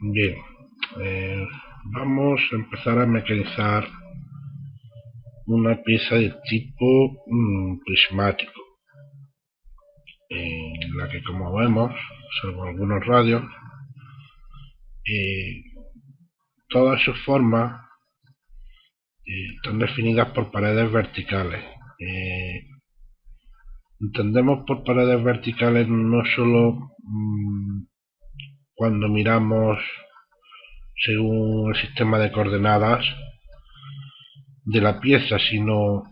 Bien, vamos a empezar a mecanizar una pieza de tipo prismático, en la que, como vemos, salvo algunos radios, todas sus formas están definidas por paredes verticales. Entendemos por paredes verticales no solo cuando miramos según el sistema de coordenadas de la pieza, sino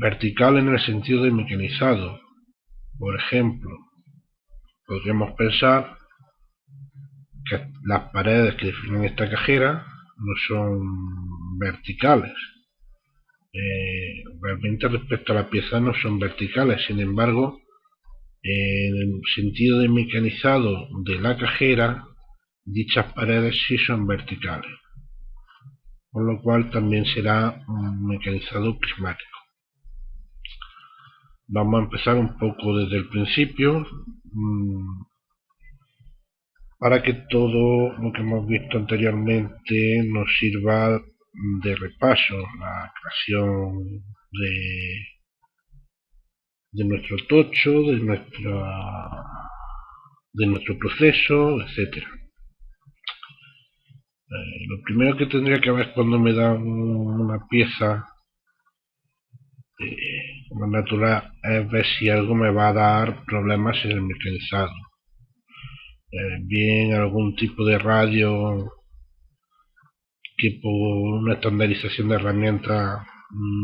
vertical en el sentido de mecanizado. Por ejemplo, podríamos pensar que las paredes que definen esta cajera no son verticales. Realmente respecto a la pieza no son verticales, sin embargo, en el sentido de mecanizado de la cajera, dichas paredes sí son verticales, con lo cual también será un mecanizado prismático. Vamos a empezar un poco desde el principio para que todo lo que hemos visto anteriormente nos sirva de repaso. La creación de nuestro tocho, de nuestro proceso, etcétera. Lo primero que tendría que ver cuando me dan una pieza más natural es ver si algo me va a dar problemas en el mecanizado. Bien algún tipo de radio que por una estandarización de herramientas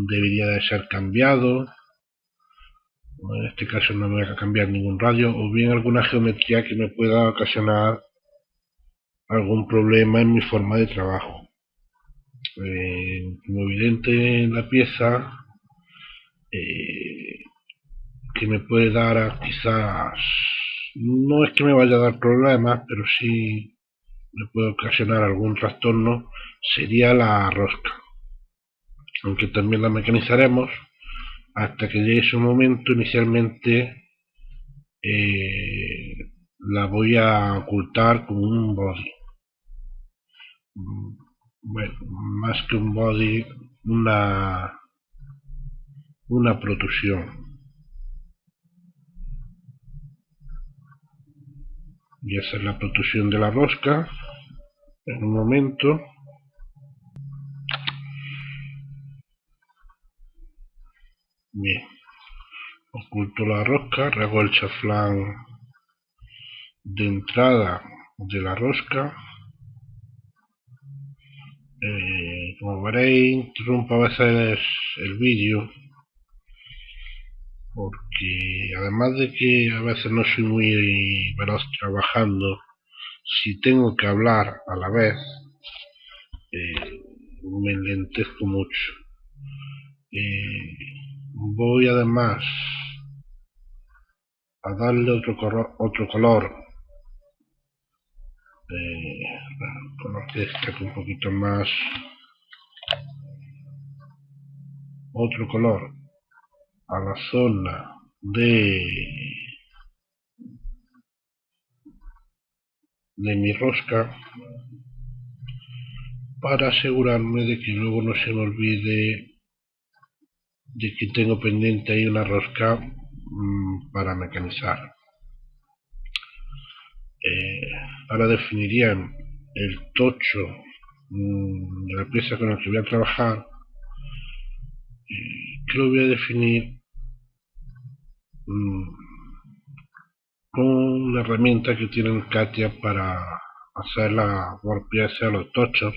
debería de ser cambiado. En este caso no me voy a cambiar ningún radio, o bien alguna geometría que me pueda ocasionar algún problema en mi forma de trabajo. Como evidente en la pieza, que me puede dar quizás, no es que me vaya a dar problemas, pero sí me puede ocasionar algún trastorno, sería la rosca, aunque también la mecanizaremos hasta que llegue su momento. Inicialmente la voy a ocultar con un body. Bueno, más que un body, una protrusión. Y esa es la protrusión de la rosca. En un momento. Bien. Oculto la rosca, hago el chaflán de entrada de la rosca. Como veréis, interrumpo a veces el vídeo porque, además de que a veces no soy muy veloz trabajando, si tengo que hablar a la vez me enlentezco mucho. Voy además a darle otro color que destaque un poquito más, otro color a la zona de mi rosca, para asegurarme de que luego no se me olvide de que tengo pendiente ahí una rosca para mecanizar. Ahora definiría el tocho de la pieza con la que voy a trabajar, que lo voy a definir con la herramienta que tiene Katia para hacer la WordPress a los tochos,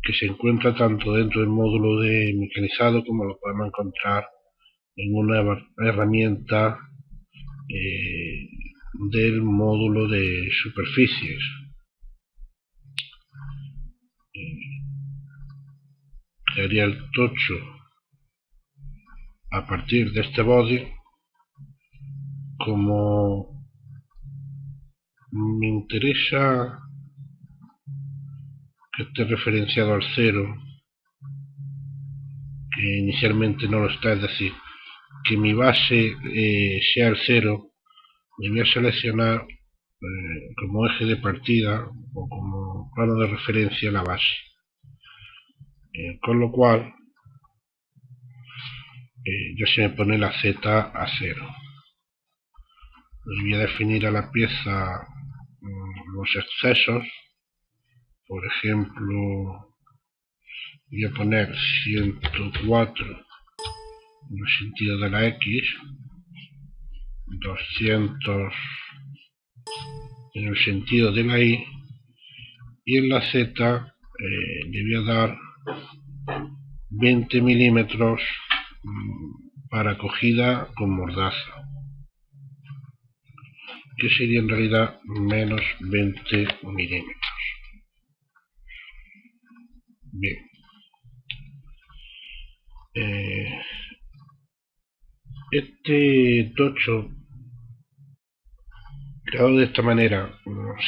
que se encuentra tanto dentro del módulo de mecanizado como lo podemos encontrar en una herramienta del módulo de superficies. Crearía el tocho a partir de este body. Como me interesa que esté referenciado al 0, que inicialmente no lo está, es decir, que mi base sea el 0, me voy a seleccionar como eje de partida o como plano de referencia la base, con lo cual ya se me pone la Z a 0. Le voy a definir a la pieza los excesos. Por ejemplo, voy a poner 104 en el sentido de la X, 200 en el sentido de la Y, y en la Z le voy a dar 20 milímetros para cogida con mordaza, que sería en realidad menos 20 milímetros. Bien, este tocho creado de esta manera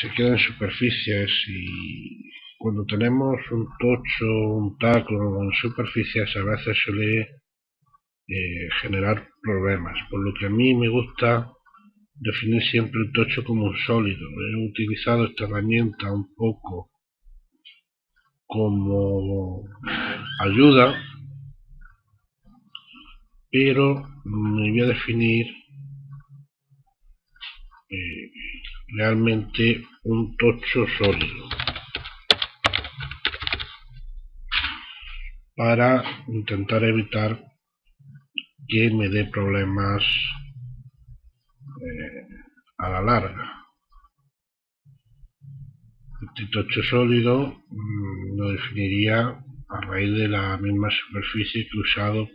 se queda en superficies, y cuando tenemos un tocho, un taco en superficies, a veces suele generar problemas, por lo que a mí me gusta definir siempre el tocho como un sólido. He utilizado esta herramienta un poco como ayuda, pero me voy a definir realmente un tocho sólido para intentar evitar que me dé problemas a la larga. Este tocho sólido lo definiría a raíz de la misma superficie que he usado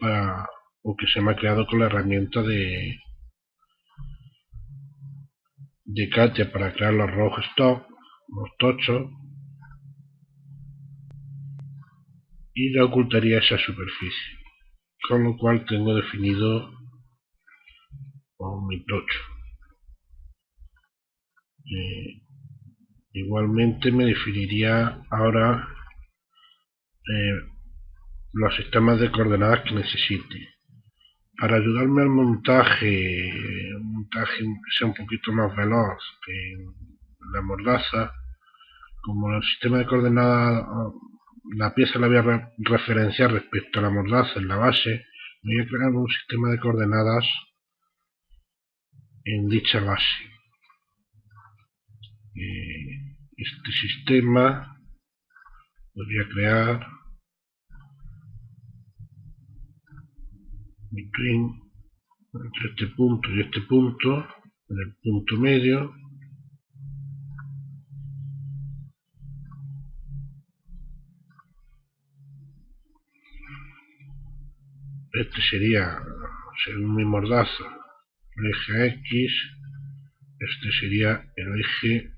o que se me ha creado con la herramienta de Katia para crear los raw stock, los tochos, y le ocultaría esa superficie, con lo cual tengo definido mi tocho. Igualmente me definiría ahora los sistemas de coordenadas que necesite. Para ayudarme al montaje, un montaje que sea un poquito más veloz que la mordaza, como el sistema de coordenadas, la pieza la voy a referenciar respecto a la mordaza en la base, voy a crear un sistema de coordenadas en dicha base. Este sistema lo voy a crear entre este punto y este punto, en el punto medio. Este sería, según mi mordaza, el eje X. Este sería el eje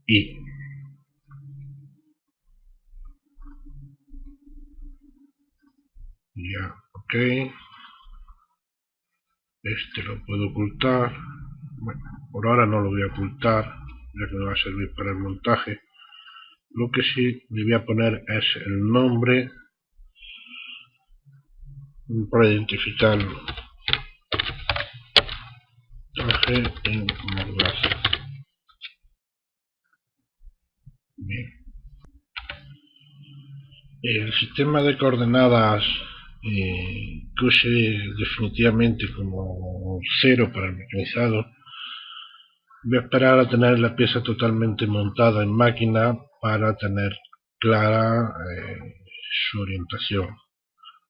Y. Ya, ok. Este lo puedo ocultar. Bueno, por ahora no lo voy a ocultar, ya que me va a servir para el montaje. Lo que sí le voy a poner es el nombre para identificarlo. Traje en mordaza. Bien. El sistema de coordenadas que use definitivamente como 0 para el mecanizado, voy a esperar a tener la pieza totalmente montada en máquina para tener clara su orientación,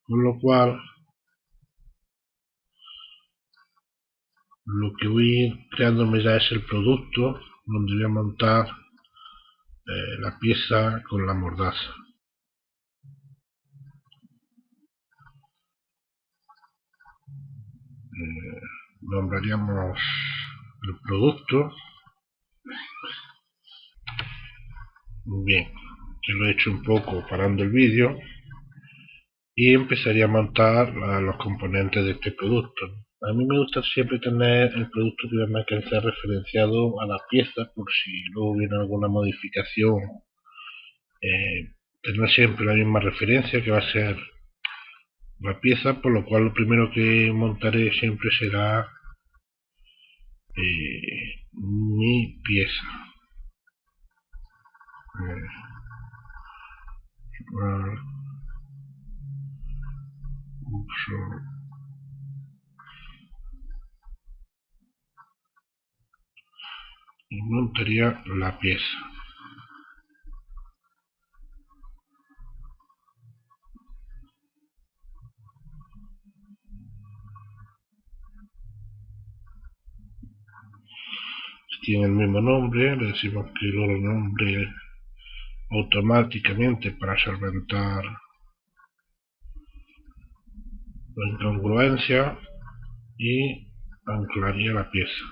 con lo cual lo que voy a ir creándome ya es el producto donde voy a montar la pieza con la mordaza. Nombraríamos el producto. Bien, que lo he hecho un poco parando el vídeo, y empezaría a montar los componentes de este producto. A mí me gusta siempre tener el producto que me alcance referenciado a la pieza, por si luego viene alguna modificación, tener siempre la misma referencia que va a ser la pieza, por lo cual lo primero que montaré siempre será mi pieza. uso y montaría la pieza. Tiene el mismo nombre, le decimos que lo nombre automáticamente para solventar la incongruencia y anclaría la pieza.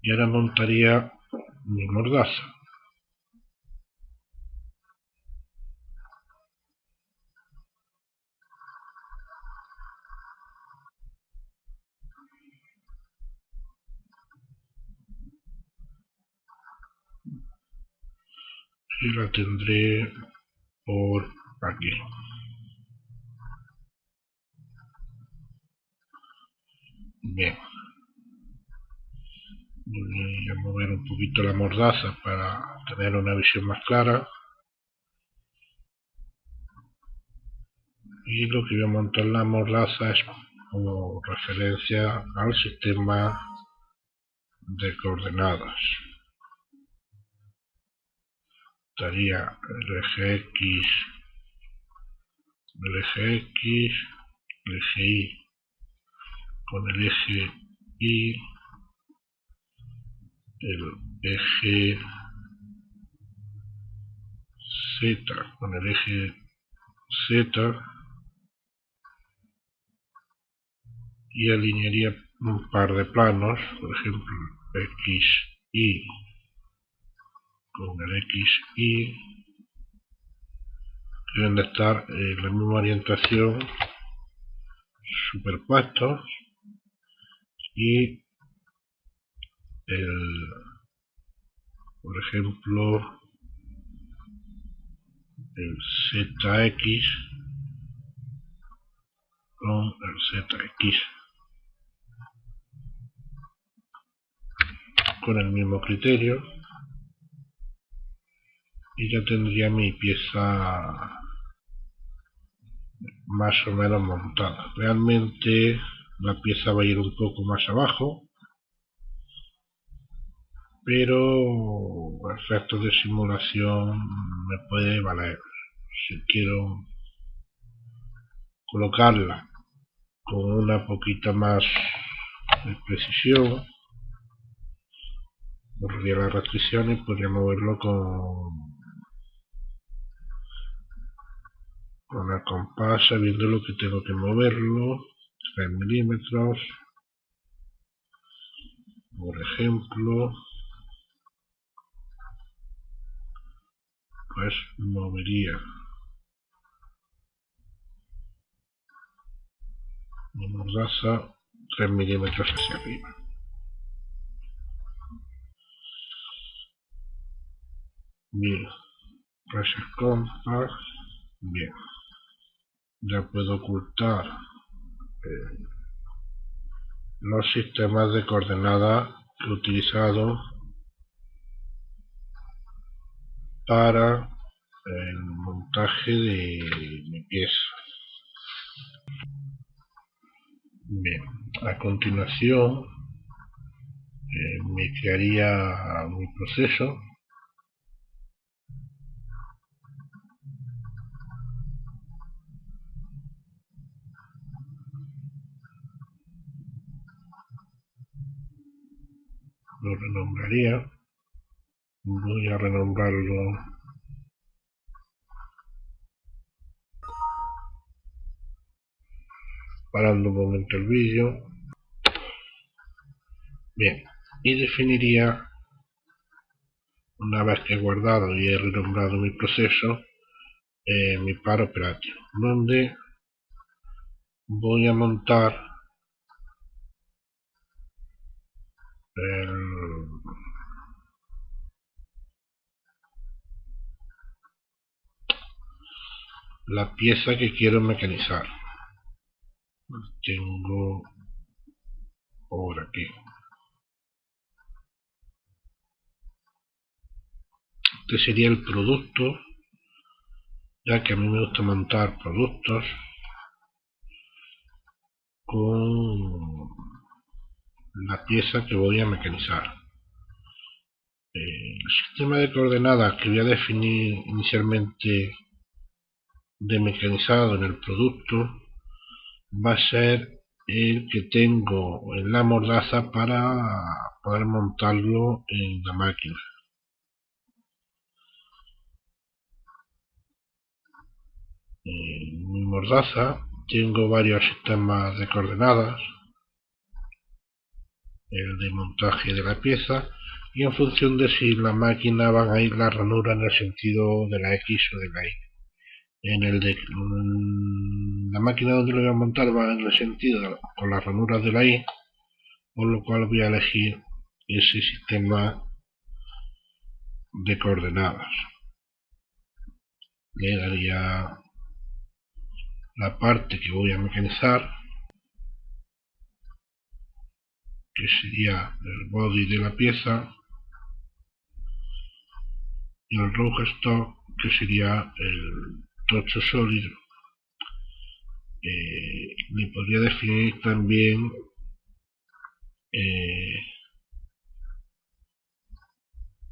Y ahora montaría mi mordaza. Y la tendré por aquí. Bien. Voy a mover un poquito la mordaza para tener una visión más clara. Y lo que voy a montar la mordaza es como referencia al sistema de coordenadas. Estaría el eje X, el eje Y con el eje Y, el eje Z con el eje Z, y alinearía un par de planos, por ejemplo XY con el XY, deben de estar en la misma orientación, superpuestos, y por ejemplo el ZX con el ZX con el mismo criterio, y ya tendría mi pieza más o menos montada. Realmente la pieza va a ir un poco más abajo, pero a efectos de simulación me puede valer. Si quiero colocarla con una poquita más de precisión, borraría las restricciones y podría moverlo con el compás, sabiendo lo que tengo que moverlo, 3 milímetros, por ejemplo. Pues movería mi mordaza 3 milímetros hacia arriba. Bien, Reset Compact. Bien, ya puedo ocultar los sistemas de coordenadas que he utilizado para el montaje de mi pieza. Bien, a continuación me crearía mi proceso. Lo renombraría. Voy a renombrarlo parando un momento el vídeo. Bien, y definiría, una vez que he guardado y he renombrado mi proceso, mi par operativo, donde voy a montar la pieza que quiero mecanizar. Tengo por aquí. este sería el producto, ya que a mí me gusta montar productos con la pieza que voy a mecanizar. El sistema de coordenadas que voy a definir inicialmente de mecanizado en el producto va a ser el que tengo en la mordaza para poder montarlo en la máquina. En mi mordaza tengo varios sistemas de coordenadas, el de montaje de la pieza, y en función de si la máquina van a ir la ranura en el sentido de la X o de la Y. En el de la máquina donde lo voy a montar va en el sentido con las ranuras de la Y, por lo cual voy a elegir ese sistema de coordenadas. Le daría la parte que voy a mecanizar, que sería el body de la pieza, y el rough stock, que sería el tocho sólido. Le podría definir también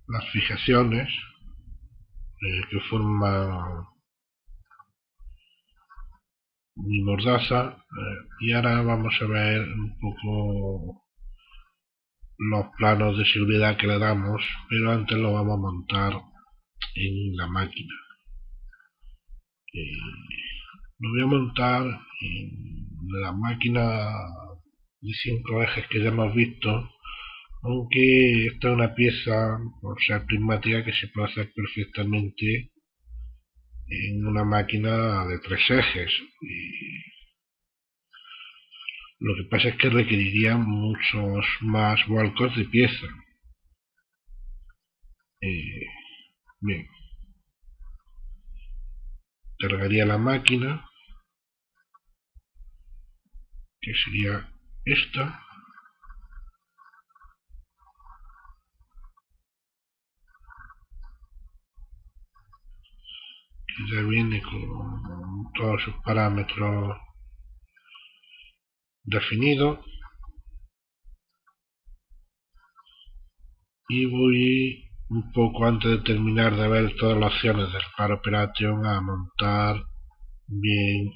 las fijaciones que forman mi mordaza, y ahora vamos a ver un poco los planos de seguridad que le damos, pero antes lo vamos a montar en la máquina. Lo voy a montar en la máquina de 5 ejes que ya hemos visto, aunque esta es una pieza, por ser prismática, que se puede hacer perfectamente en una máquina de 3 ejes. Lo que pasa es que requeriría muchos más vuelcos de pieza. Bien, cargaría la máquina, que sería esta, que ya viene con todos sus parámetros definidos, y voy un poco antes de terminar de ver todas las opciones del Power Operation a montar bien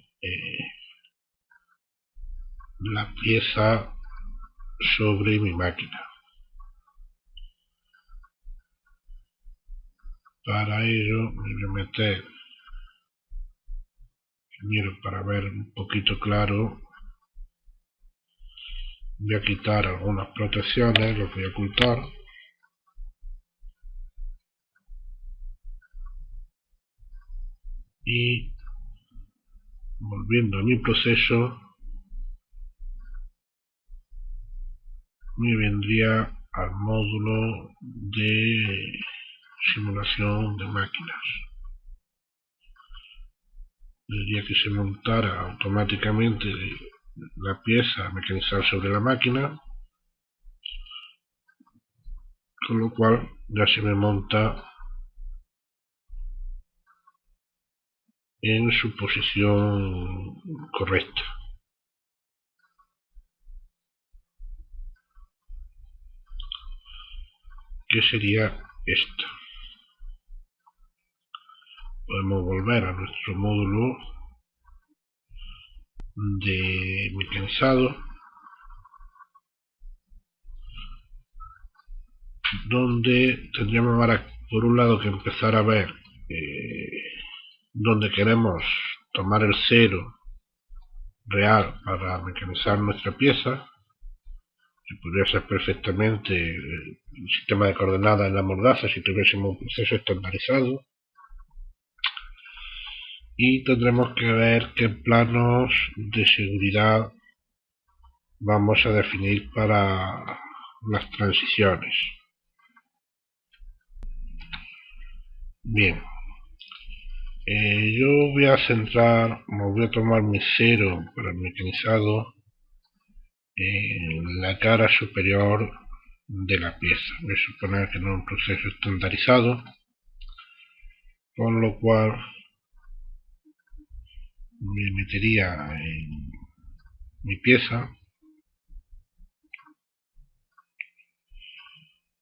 la pieza sobre mi máquina. Para ello me voy a meter primero, para ver un poquito claro, voy a quitar algunas protecciones, los voy a ocultar, y volviendo a mi proceso me vendría al módulo de simulación de máquinas. Diría que se montara automáticamente la pieza a mecanizar sobre la máquina, con lo cual ya se me monta en su posición correcta. Que sería esta. Podemos volver a nuestro módulo de mecanizado, donde tendríamos ahora por un lado que empezar a ver donde queremos tomar el cero real para mecanizar nuestra pieza, que podría ser perfectamente el sistema de coordenadas en la mordaza si tuviésemos un proceso estandarizado, y tendremos que ver qué planos de seguridad vamos a definir para las transiciones. Bien, yo voy a voy a tomar mi cero para el mecanizado en la cara superior de la pieza. Voy a suponer que no es un proceso estandarizado, con lo cual me metería en mi pieza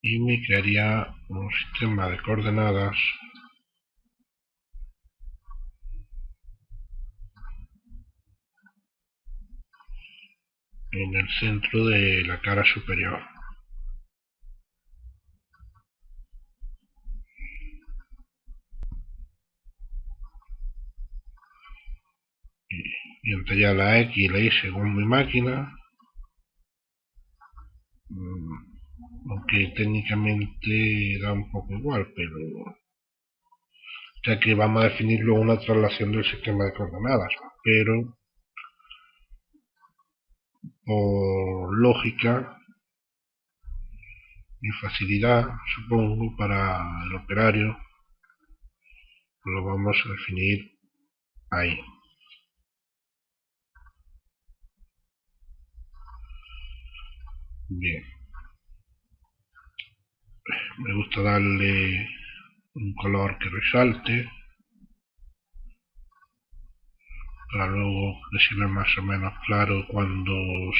y me crearía un sistema de coordenadas en el centro de la cara superior. Y entre ya la X y la Y según mi máquina, aunque técnicamente da un poco igual, pero ya que vamos a definir luego una traslación del sistema de coordenadas, pero por lógica y facilidad, supongo, para el operario, lo vamos a definir ahí. Bien, me gusta darle un color que resalte para luego decirme más o menos claro cuando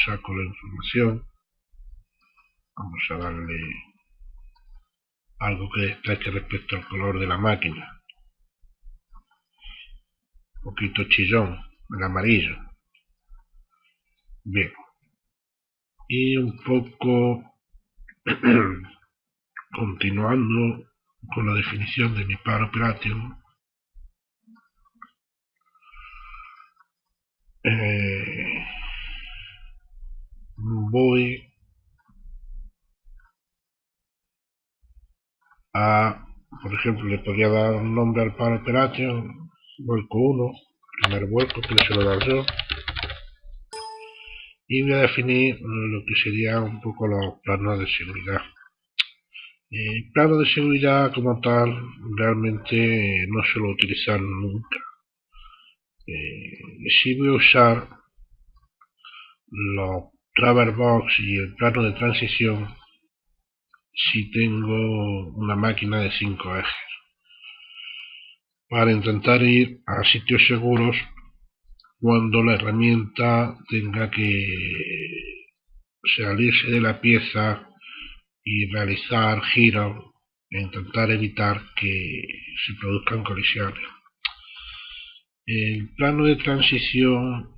saco la información. Vamos a darle algo que destaque respecto al color de la máquina, un poquito chillón, el amarillo. Bien, y un poco continuando con la definición de mi Power Operation, voy a, por ejemplo, le podría dar un nombre al Power Operation, vuelco 1, primer vuelco que le suelo dar yo, y voy a definir lo que sería un poco los planos de seguridad. Plano de seguridad como tal realmente no suelo utilizar nunca. Sí voy a usar los Traverse Box y el plano de transición si tengo una máquina de 5 ejes, para intentar ir a sitios seguros cuando la herramienta tenga que salirse de la pieza y realizar giros e intentar evitar que se produzcan colisiones. El plano de transición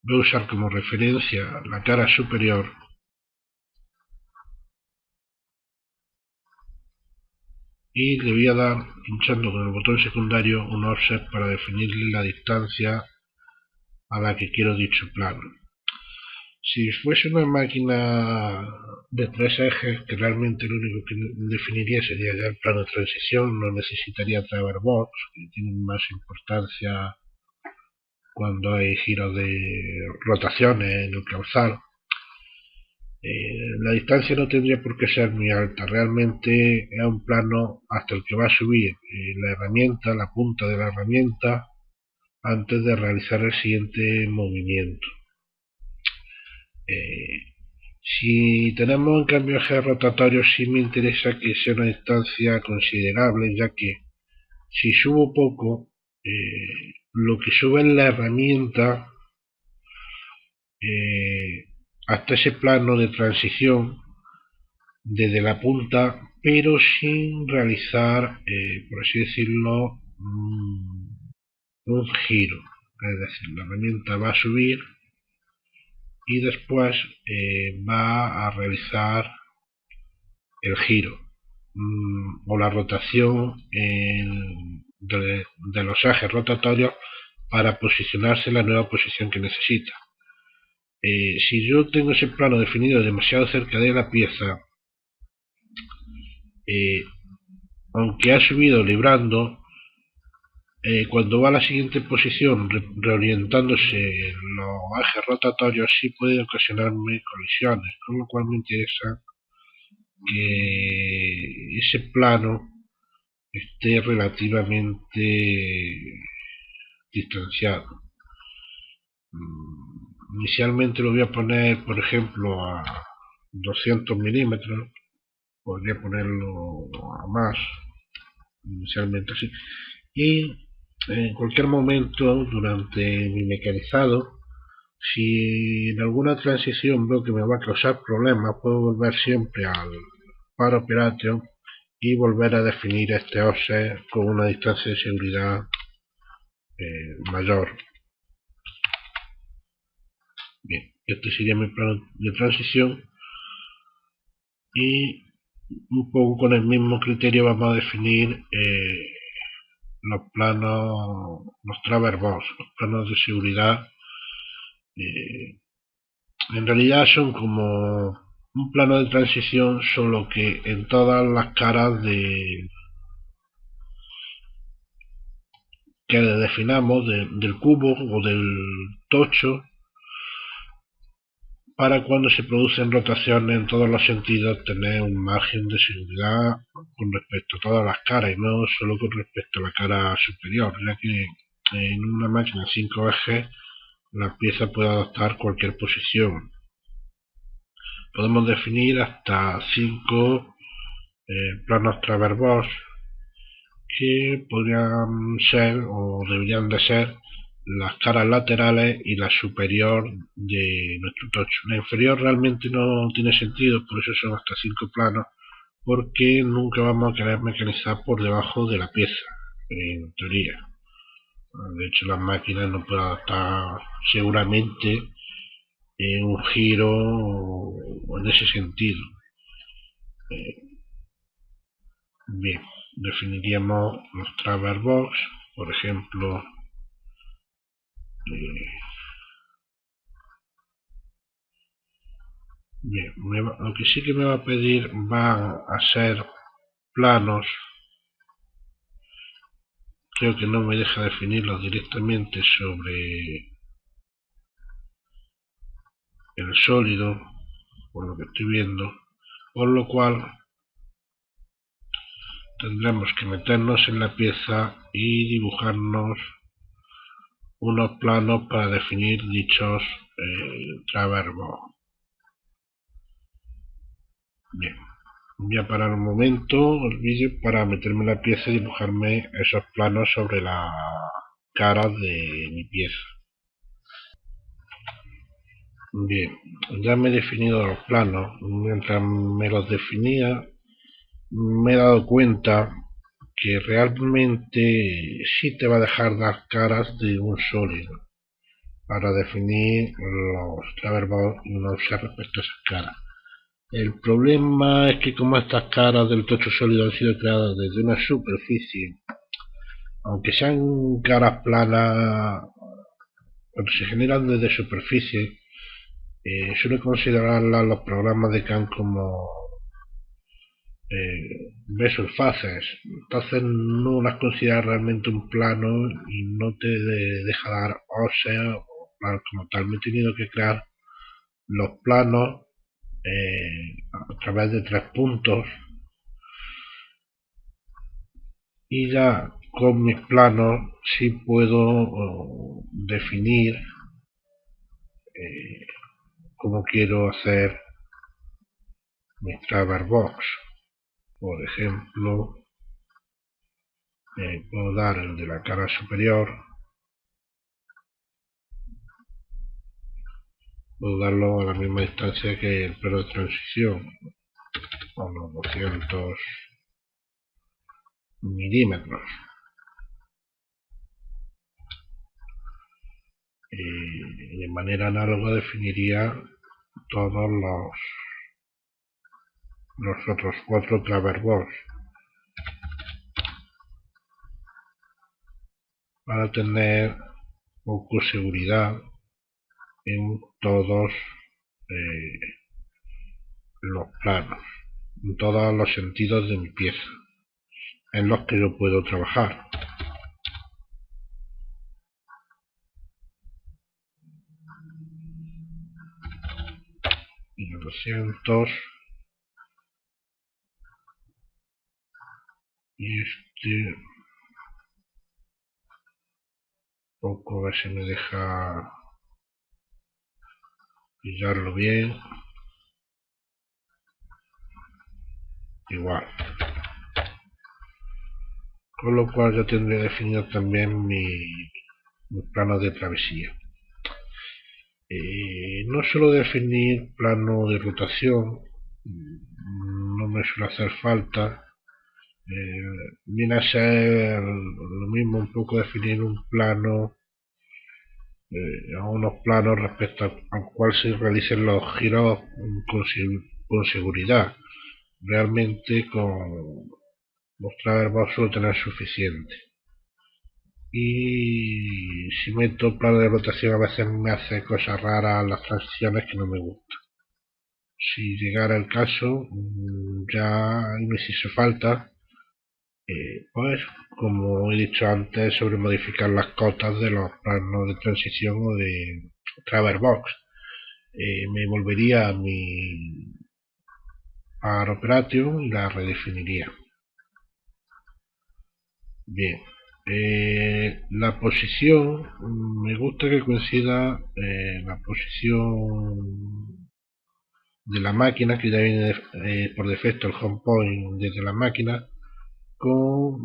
voy a usar como referencia la cara superior y le voy a dar, pinchando con el botón secundario, un offset para definirle la distancia a la que quiero dicho plano. Si fuese una máquina de 3 ejes, que realmente lo único que definiría sería ya el plano de transición, no necesitaría Traverse Box, que tienen más importancia cuando hay giros de rotaciones en el calzado. La distancia no tendría por qué ser muy alta, realmente es un plano hasta el que va a subir la herramienta, la punta de la herramienta, antes de realizar el siguiente movimiento. Si tenemos en cambio ejes rotatorios, sí me interesa que sea una distancia considerable, ya que si subo poco, lo que sube en la herramienta hasta ese plano de transición desde la punta, pero sin realizar, por así decirlo, un giro. Es decir, la herramienta va a subir y después va a realizar el giro o la rotación de los ejes rotatorios para posicionarse en la nueva posición que necesita. Si yo tengo ese plano definido demasiado cerca de la pieza, aunque ha subido librando, cuando va a la siguiente posición reorientándose los ejes rotatorios, sí puede ocasionarme colisiones, con lo cual me interesa que ese plano esté relativamente distanciado. Inicialmente lo voy a poner, por ejemplo, a 200 milímetros, podría ponerlo a más, inicialmente así. Y en cualquier momento durante mi mecanizado, si en alguna transición veo que me va a causar problemas, puedo volver siempre al Power Operation y volver a definir este offset con una distancia de seguridad mayor. Bien, este sería mi plano de transición, y un poco con el mismo criterio vamos a definir los planos, los traverse box, los planos de seguridad. En realidad son como un plano de transición, solo que en todas las caras que definamos del cubo o del tocho, para cuando se producen rotaciones en todos los sentidos tener un margen de seguridad con respecto a todas las caras y no solo con respecto a la cara superior, ya que en una máquina 5 ejes la pieza puede adoptar cualquier posición. Podemos definir hasta 5 planos traverse box, que podrían ser o deberían de ser las caras laterales y la superior de nuestro tocho. La inferior realmente no tiene sentido, por eso son hasta 5 planos, porque nunca vamos a querer mecanizar por debajo de la pieza, en teoría. De hecho, las máquinas no pueden adaptar seguramente un giro o en ese sentido. Bien, definiríamos los traverse box, por ejemplo. Bien, lo que sí que me va a pedir van a ser planos. Creo que no me deja definirlos directamente sobre el sólido, por lo que estoy viendo, por lo cual tendremos que meternos en la pieza y dibujarnos unos planos para definir dichos traverse box. Bien, voy a parar un momento el vídeo para meterme en la pieza y dibujarme esos planos sobre la cara de mi pieza. Bien, ya me he definido los planos. Mientras me los definía, me he dado cuenta que realmente sí te va a dejar las caras de un sólido para definir los traverse box y no usar respecto a esas caras. El problema es que como estas caras del tocho sólido han sido creadas desde una superficie, aunque sean caras planas, cuando se generan desde superficie, suele considerarlas los programas de CAM como vessel faces, entonces no las considera realmente un plano y no te deja dar ósea o plano como tal. Me he tenido que crear los planos a través de 3 puntos, y ya con mis planos sí puedo definir cómo quiero hacer mis traverse box. Por ejemplo, puedo dar el de la cara superior, puedo darlo a la misma distancia que el plano de transición, a unos 200 milímetros. Y de manera análoga definiría todos los otros 4 traverse box para tener poco seguridad en todos los planos, en todos los sentidos de mi pieza en los que yo puedo trabajar. Y 200 y este poco, a ver si me deja pillarlo bien. Igual con lo cual ya tendré definido también mi plano de travesía. No suelo definir plano de rotación, no me suele hacer falta. Viene a ser lo mismo un poco definir un plano, unos planos respecto al cual se realicen los giros con seguridad. Realmente con los traverbos suelo tener suficiente. Y si meto plano de rotación a veces me hace cosas raras las transiciones que no me gustan. Si llegara el caso, ya me hizo falta, pues como he dicho antes, sobre modificar las cotas de los planos de transición o de Traverbox. Me volvería a mi Power Operation y la redefiniría. Bien, la posición, me gusta que coincida la posición de la máquina, que ya viene por defecto el home point desde la máquina, con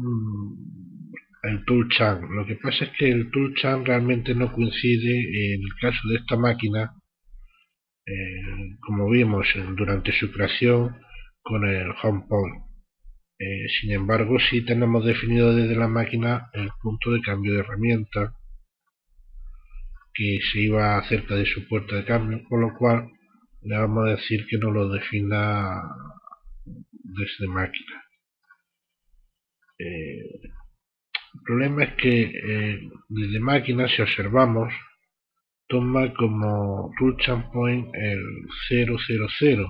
el toolchain. Lo que pasa es que el toolchain realmente no coincide en el caso de esta máquina, como vimos durante su creación, con el home point. Sin embargo, sí tenemos definido desde la máquina el punto de cambio de herramienta, que se iba cerca de su puerta de cambio, con lo cual le vamos a decir que no lo defina desde máquina. El problema es que desde máquina, si observamos, toma como toolchain point el 000.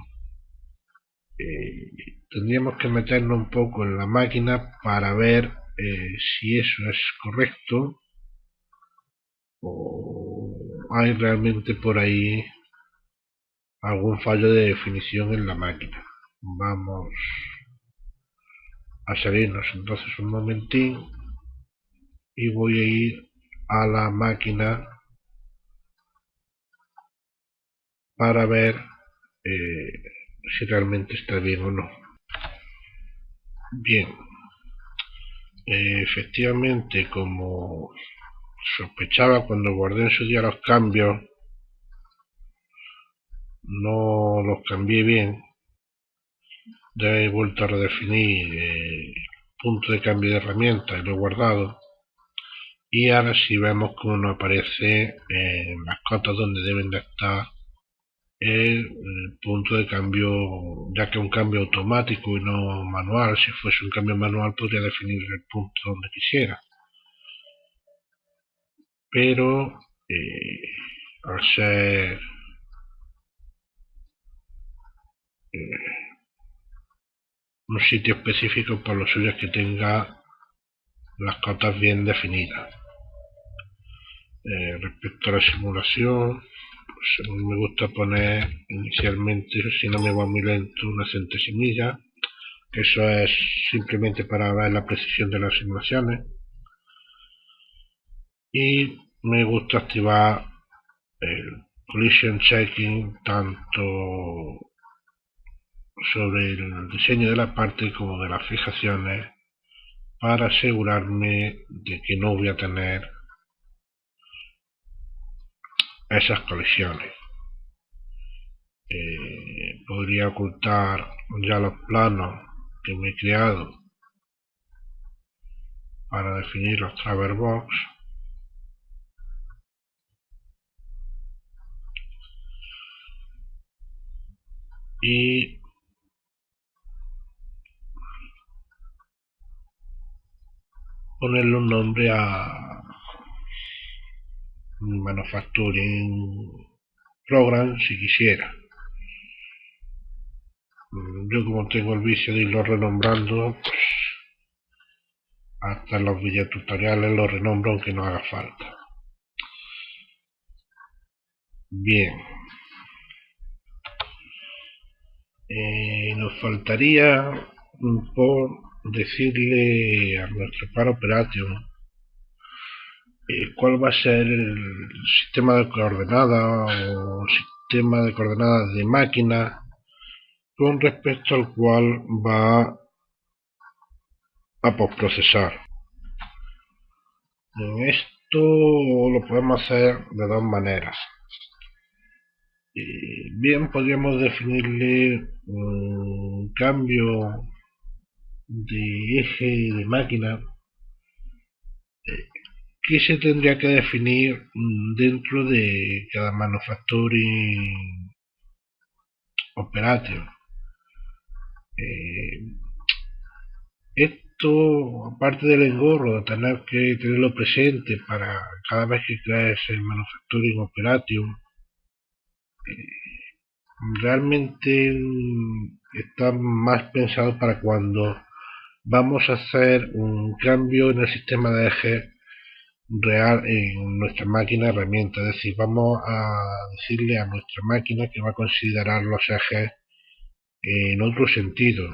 Tendríamos que meternos un poco en la máquina para ver si eso es correcto o hay realmente por ahí algún fallo de definición en la máquina. Vamos a salirnos entonces un momentín y voy a ir a la máquina para ver si realmente está bien o no. Bien, efectivamente, como sospechaba cuando guardé en su día los cambios, no los cambié bien. Ya he vuelto a redefinir punto de cambio de herramienta y lo he guardado. Y ahora sí vemos cómo nos aparece en las cotas donde deben de estar el punto de cambio, ya que es un cambio automático y no manual. Si fuese un cambio manual podría definir el punto donde quisiera, pero al ser un sitio específico, por lo suyo es que tenga las cotas bien definidas. Respecto a la simulación, pues me gusta poner inicialmente, si no me va muy lento, una centesimilla, que eso es simplemente para ver la precisión de las simulaciones. Y me gusta activar el collision checking tanto sobre el diseño de la parte como de las fijaciones, para asegurarme de que no voy a tener esas colisiones. Podría ocultar ya los planos que me he creado para definir los Traverbox. Y ponerle un nombre a mi manufacturing program si quisiera. Yo, como tengo el vicio de irlo renombrando, pues hasta en los videotutoriales lo renombro aunque no haga falta. Bien, nos faltaría por decirle a nuestro Power Operation cuál va a ser el sistema de coordenadas o sistema de coordenadas de máquina con respecto al cual va a postprocesar. Esto lo podemos hacer de dos maneras. Bien, podríamos definirle un cambio de eje de máquina que se tendría que definir dentro de cada manufacturing operation. Esto, aparte del engorro de tener que tenerlo presente para cada vez que crees el manufacturing operation, realmente está más pensado para cuando vamos a hacer un cambio en el sistema de eje real en nuestra máquina herramienta. Es decir, vamos a decirle a nuestra máquina que va a considerar los ejes en otro sentido,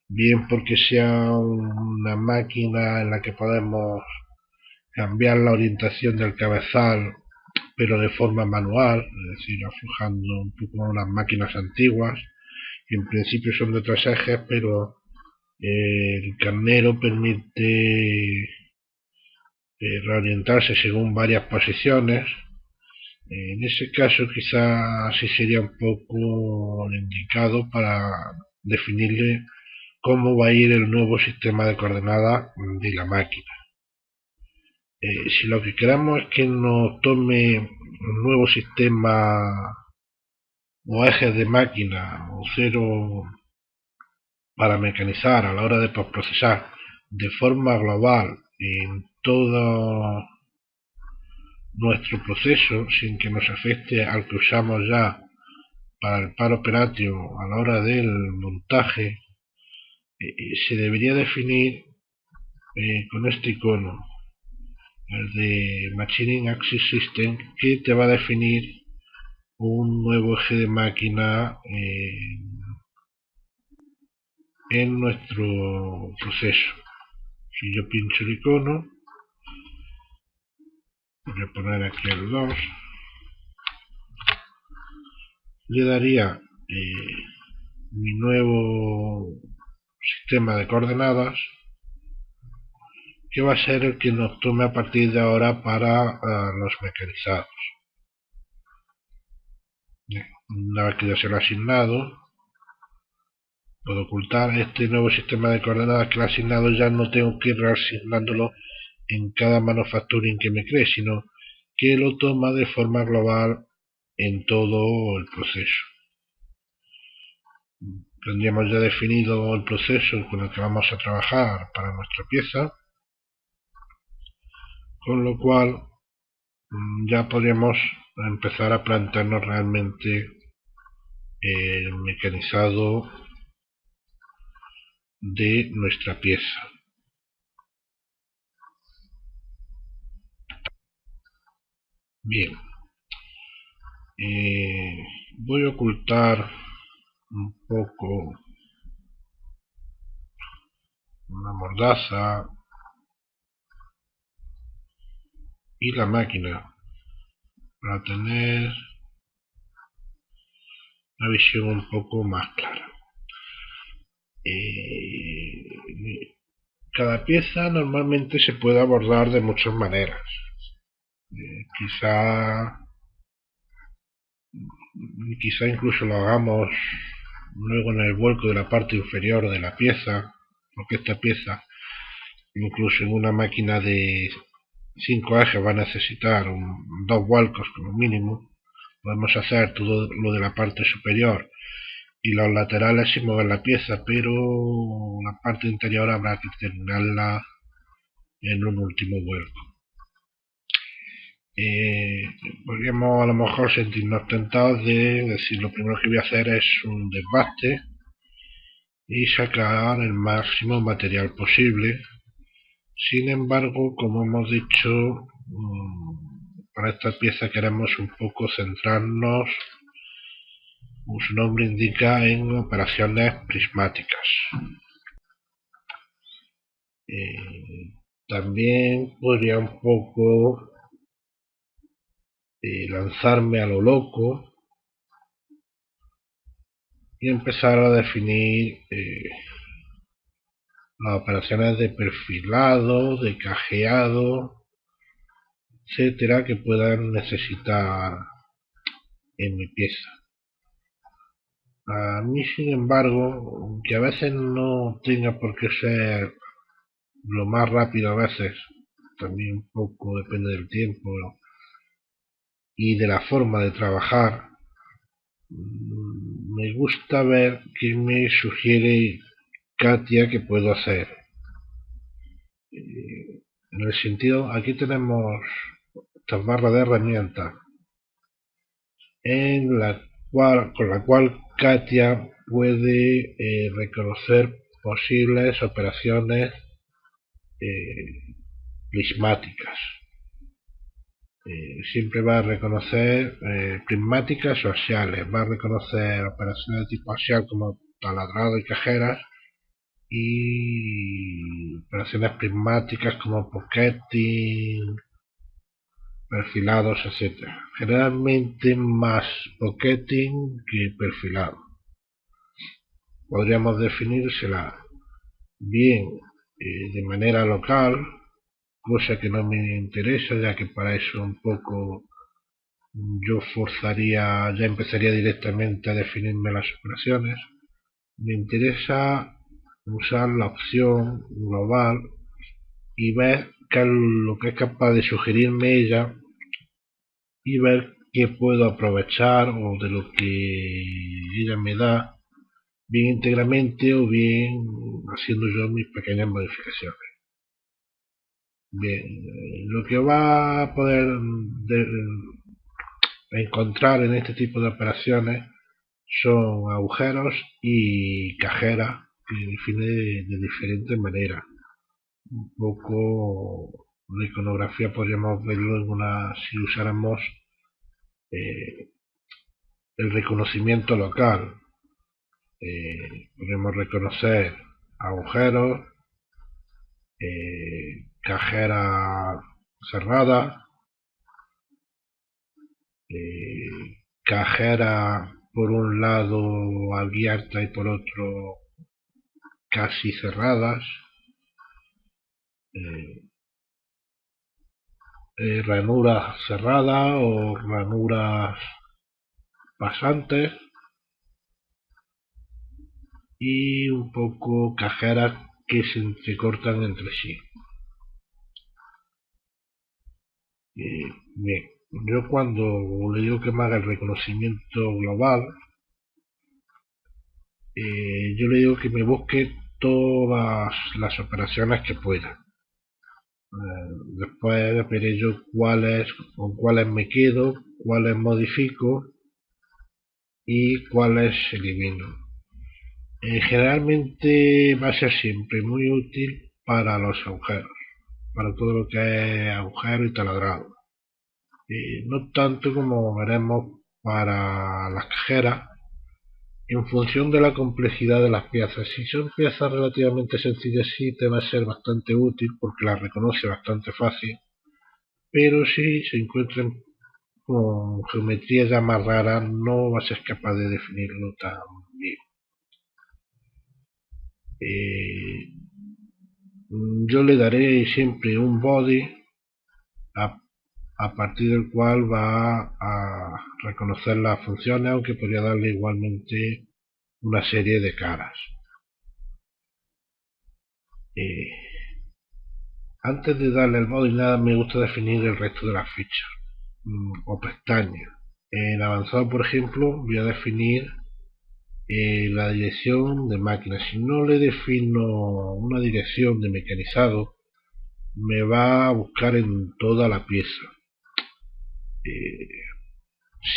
bien porque sea una máquina en la que podemos cambiar la orientación del cabezal pero de forma manual, es decir, aflojando un poco las máquinas antiguas, que en principio son de tres ejes, pero el carnero permite reorientarse según varias posiciones. En ese caso quizás sí sería un poco indicado para definirle cómo va a ir el nuevo sistema de coordenadas de la máquina. Si lo que queramos es que nos tome un nuevo sistema o ejes de máquina o cero para mecanizar a la hora de procesar de forma global en todo nuestro proceso sin que nos afecte al que usamos ya para el par operativo a la hora del montaje, se debería definir con este icono, el de Machining Axis System, que te va a definir un nuevo eje de máquina en nuestro proceso. Si yo pincho el icono, voy a poner aquí el 2, le daría mi nuevo sistema de coordenadas, que va a ser el que nos tome a partir de ahora para los mecanizados. Una vez que ya se lo ha asignado, puedo ocultar este nuevo sistema de coordenadas que lo he asignado. Ya no tengo que ir reasignándolo en cada manufacturing que me cree, sino que lo toma de forma global en todo el proceso. Tendríamos ya definido el proceso con el que vamos a trabajar para nuestra pieza, con lo cual ya podríamos empezar a plantearnos realmente el mecanizado de nuestra pieza. Bien, voy a ocultar un poco una mordaza y la máquina para tener una visión un poco más clara. Cada pieza normalmente se puede abordar de muchas maneras. Quizá incluso lo hagamos luego en el vuelco de la parte inferior de la pieza, porque esta pieza incluso en una máquina de 5 ejes va a necesitar dos vuelcos como mínimo. Podemos hacer todo lo de la parte superior y los laterales sin mover la pieza, pero la parte interior habrá que terminarla en un último vuelco. Podríamos a lo mejor sentirnos tentados de decir: lo primero que voy a hacer es un desbaste y sacar el máximo material posible. Sin embargo, como hemos dicho, para esta pieza queremos un poco centrarnos, como su nombre indica, en operaciones prismáticas. También podría un poco lanzarme a lo loco y empezar a definir las operaciones de perfilado, de cajeado etcétera, que puedan necesitar en mi pieza. A mí, sin embargo, que a veces no tenga por qué ser lo más rápido, a veces también un poco depende del tiempo y de la forma de trabajar. Me gusta ver qué me sugiere Katia que puedo hacer. En el sentido, aquí tenemos estas barras de herramientas con la cual Katia puede reconocer posibles operaciones prismáticas. Siempre va a reconocer prismáticas o axiales, va a reconocer operaciones de tipo axial como taladrado y cajeras y operaciones prismáticas como pocketing, perfilados, etcétera. Generalmente más pocketing que perfilado. Podríamos definírsela bien de manera local, cosa que no me interesa, ya que para eso un poco yo ya empezaría directamente a definirme las operaciones. Me interesa usar la opción global y ver qué es lo que es capaz de sugerirme ella y ver qué puedo aprovechar o de lo que ella me da, bien íntegramente o bien haciendo yo mis pequeñas modificaciones. Bien, lo que va a poder encontrar en este tipo de operaciones son agujeros y cajeras que define de diferentes maneras. Un poco la iconografía podríamos verlo si usáramos el reconocimiento local. Podemos reconocer agujeros, cajera cerrada, cajera por un lado abierta y por otro casi cerradas, ranuras cerradas o ranuras pasantes y un poco cajeras que se entrecortan entre sí. Bien, yo cuando le digo que me haga el reconocimiento global, yo le digo que me busque todas las operaciones que pueda. Después veré yo con cuáles me quedo, cuáles modifico y cuáles elimino. Generalmente va a ser siempre muy útil para los agujeros, para todo lo que es agujero y taladrado. No tanto como veremos para las cajeras, en función de la complejidad de las piezas. Si son piezas relativamente sencillas, sí te va a ser bastante útil porque las reconoce bastante fácil, pero si se encuentran con geometría ya más rara, no vas a ser capaz de definirlo tan bien. Yo le daré siempre un body a partir del cual va a reconocer las funciones, aunque podría darle igualmente una serie de caras. Antes de darle el body nada, me gusta definir el resto de las fichas o pestañas. En avanzado, por ejemplo, voy a definir la dirección de máquina. Si no le defino una dirección de mecanizado, me va a buscar en toda la pieza.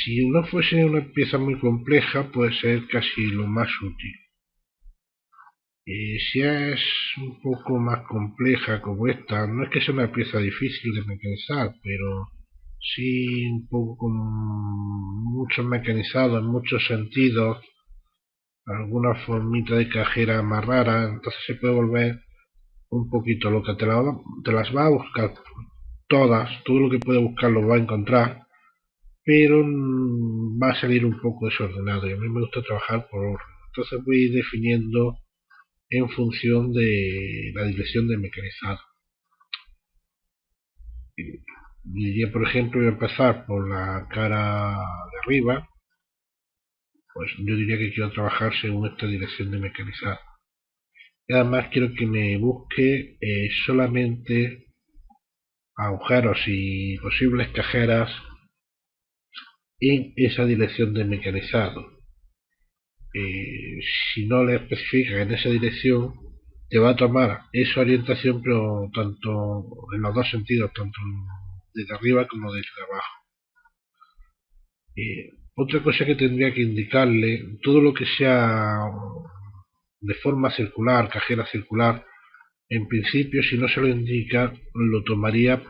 Si no fuese una pieza muy compleja, puede ser casi lo más útil. Si es un poco más compleja como esta, no es que sea una pieza difícil de mecanizar, pero sí un poco con mucho mecanizado en muchos sentidos, alguna formita de cajera más rara, entonces se puede volver un poquito loca. Te las va a buscar todas, todo lo que puede buscar lo va a encontrar, pero va a salir un poco desordenado y a mí me gusta trabajar por orden. Entonces voy definiendo en función de la dirección de mecanizado. Diría, por ejemplo, voy a empezar por la cara de arriba, pues yo diría que quiero trabajar según esta dirección de mecanizar. Y además quiero que me busque solamente agujeros y posibles cajeras en esa dirección de mecanizado. Si no le especificas en esa dirección, te va a tomar esa orientación, pero tanto en los dos sentidos, tanto desde arriba como desde abajo. Otra cosa que tendría que indicarle, todo lo que sea de forma circular, cajera circular, en principio, si no se lo indica, lo tomaría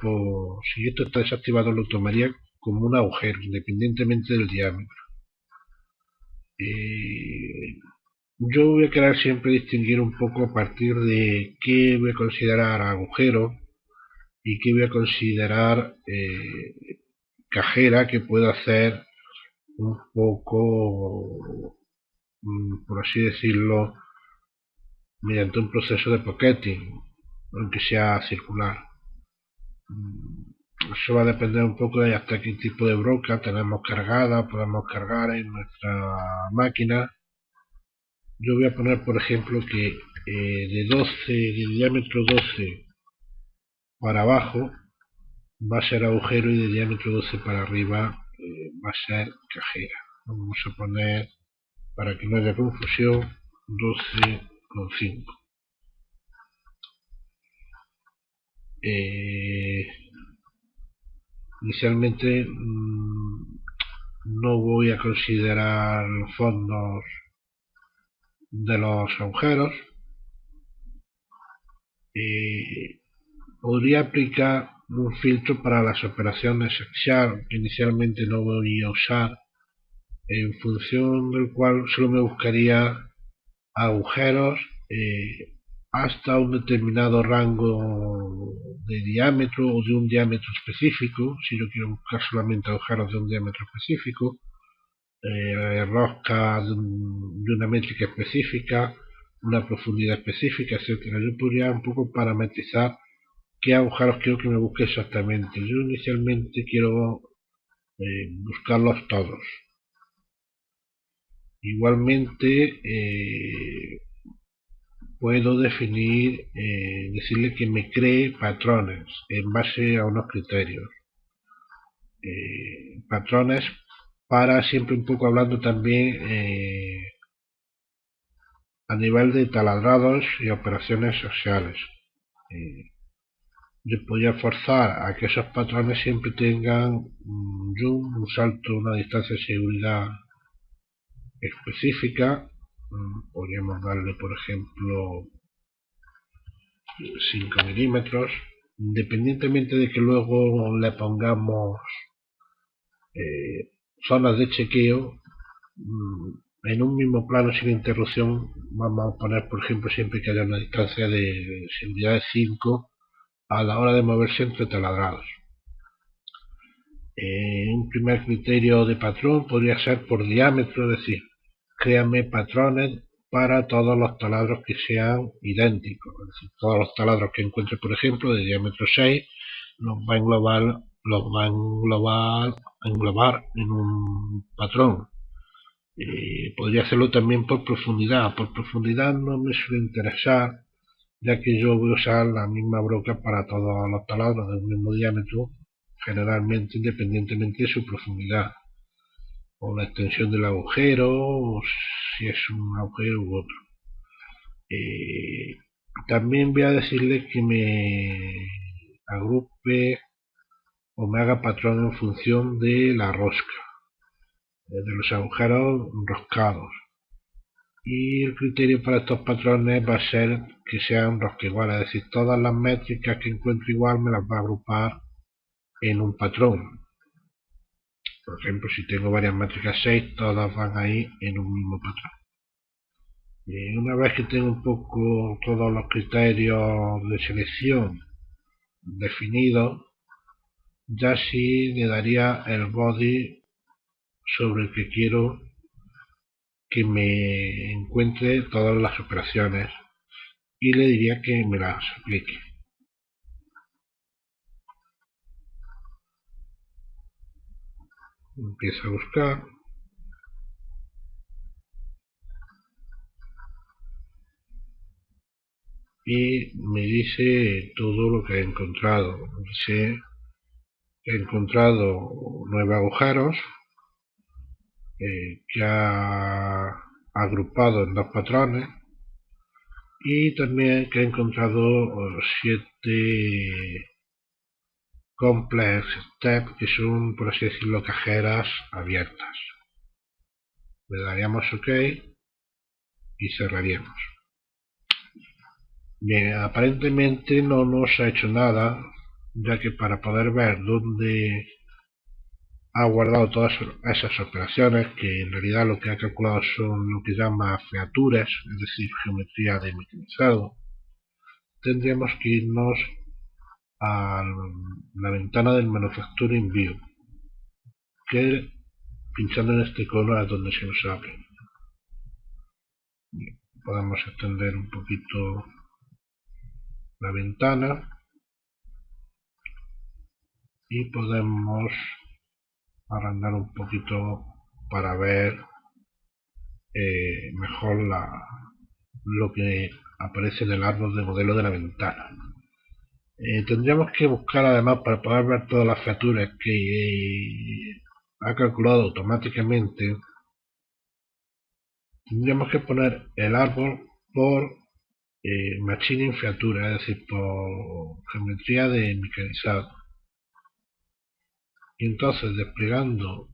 si esto está desactivado, lo tomaría como un agujero, independientemente del diámetro. Yo voy a querer siempre distinguir un poco a partir de qué voy a considerar agujero y qué voy a considerar cajera que pueda hacer un poco, por así decirlo, mediante un proceso de pocketing, aunque sea circular. Eso va a depender un poco de hasta qué tipo de broca tenemos cargada, podemos cargar en nuestra máquina. Yo voy a poner, por ejemplo, que de diámetro 12 para abajo va a ser agujero y de diámetro 12 para arriba va a ser cajera. Vamos a poner, para que no haya confusión, 12,5. Inicialmente no voy a considerar los fondos de los agujeros. Podría aplicar un filtro para las operaciones axial que inicialmente no voy a usar, en función del cual solo me buscaría agujeros hasta un determinado rango de diámetro o de un diámetro específico. Si yo quiero buscar solamente agujeros de un diámetro específico, rosca de una métrica específica, una profundidad específica, etcétera. Yo podría un poco parametrizar qué agujeros quiero que me busque exactamente. Yo inicialmente quiero buscarlos todos. Igualmente puedo definir, decirle que me cree patrones en base a unos criterios. Patrones para siempre un poco hablando también a nivel de taladrados y operaciones sociales. Yo podría forzar a que esos patrones siempre tengan un salto, una distancia de seguridad específica. Podríamos darle, por ejemplo, 5 milímetros, independientemente de que luego le pongamos zonas de chequeo. En un mismo plano sin interrupción vamos a poner, por ejemplo, siempre que haya una distancia de seguridad de 5 a la hora de moverse entre taladrados. Un primer criterio de patrón podría ser por diámetro, es decir, créame patrones para todos los taladros que sean idénticos, es decir, todos los taladros que encuentre, por ejemplo, de diámetro 6 los va a englobar en un patrón. Podría hacerlo también por profundidad. Por profundidad no me suele interesar, ya que yo voy a usar la misma broca para todos los taladros del mismo diámetro, generalmente independientemente de su profundidad, o la extensión del agujero, o si es un agujero u otro. También voy a decirle que me agrupe o me haga patrón en función de la rosca, de los agujeros roscados. Y el criterio para estos patrones va a ser que sean rosca igual, es decir, todas las métricas que encuentro igual me las va a agrupar en un patrón. Por ejemplo, si tengo varias métricas 6, todas van ahí en un mismo patrón. Y una vez que tengo un poco todos los criterios de selección definidos, ya sí le daría el body sobre el que quiero que me encuentre todas las operaciones y le diría que me las aplique. Empieza a buscar. Y me dice todo lo que he encontrado. Dice que he encontrado 9 agujeros que ha agrupado en 2 patrones, y también que he encontrado 7 complex steps, que son, por así decirlo, cajeras abiertas. Le daríamos OK y cerraríamos. Bien, aparentemente no nos ha hecho nada, ya que para poder ver dónde ha guardado todas esas operaciones, que en realidad lo que ha calculado son lo que llama featuras, es decir, geometría de mecanizado, tendríamos que irnos a la ventana del Manufacturing View, que pinchando en este icono es donde se nos abre. Bien, podemos extender un poquito la ventana y podemos agrandar un poquito para ver mejor lo que aparece en el árbol de modelo de la ventana. Tendríamos que buscar, además, para poder ver todas las featuras que ha calculado automáticamente, tendríamos que poner el árbol por machining feature, es decir, por geometría de mecanizado. Y entonces, desplegando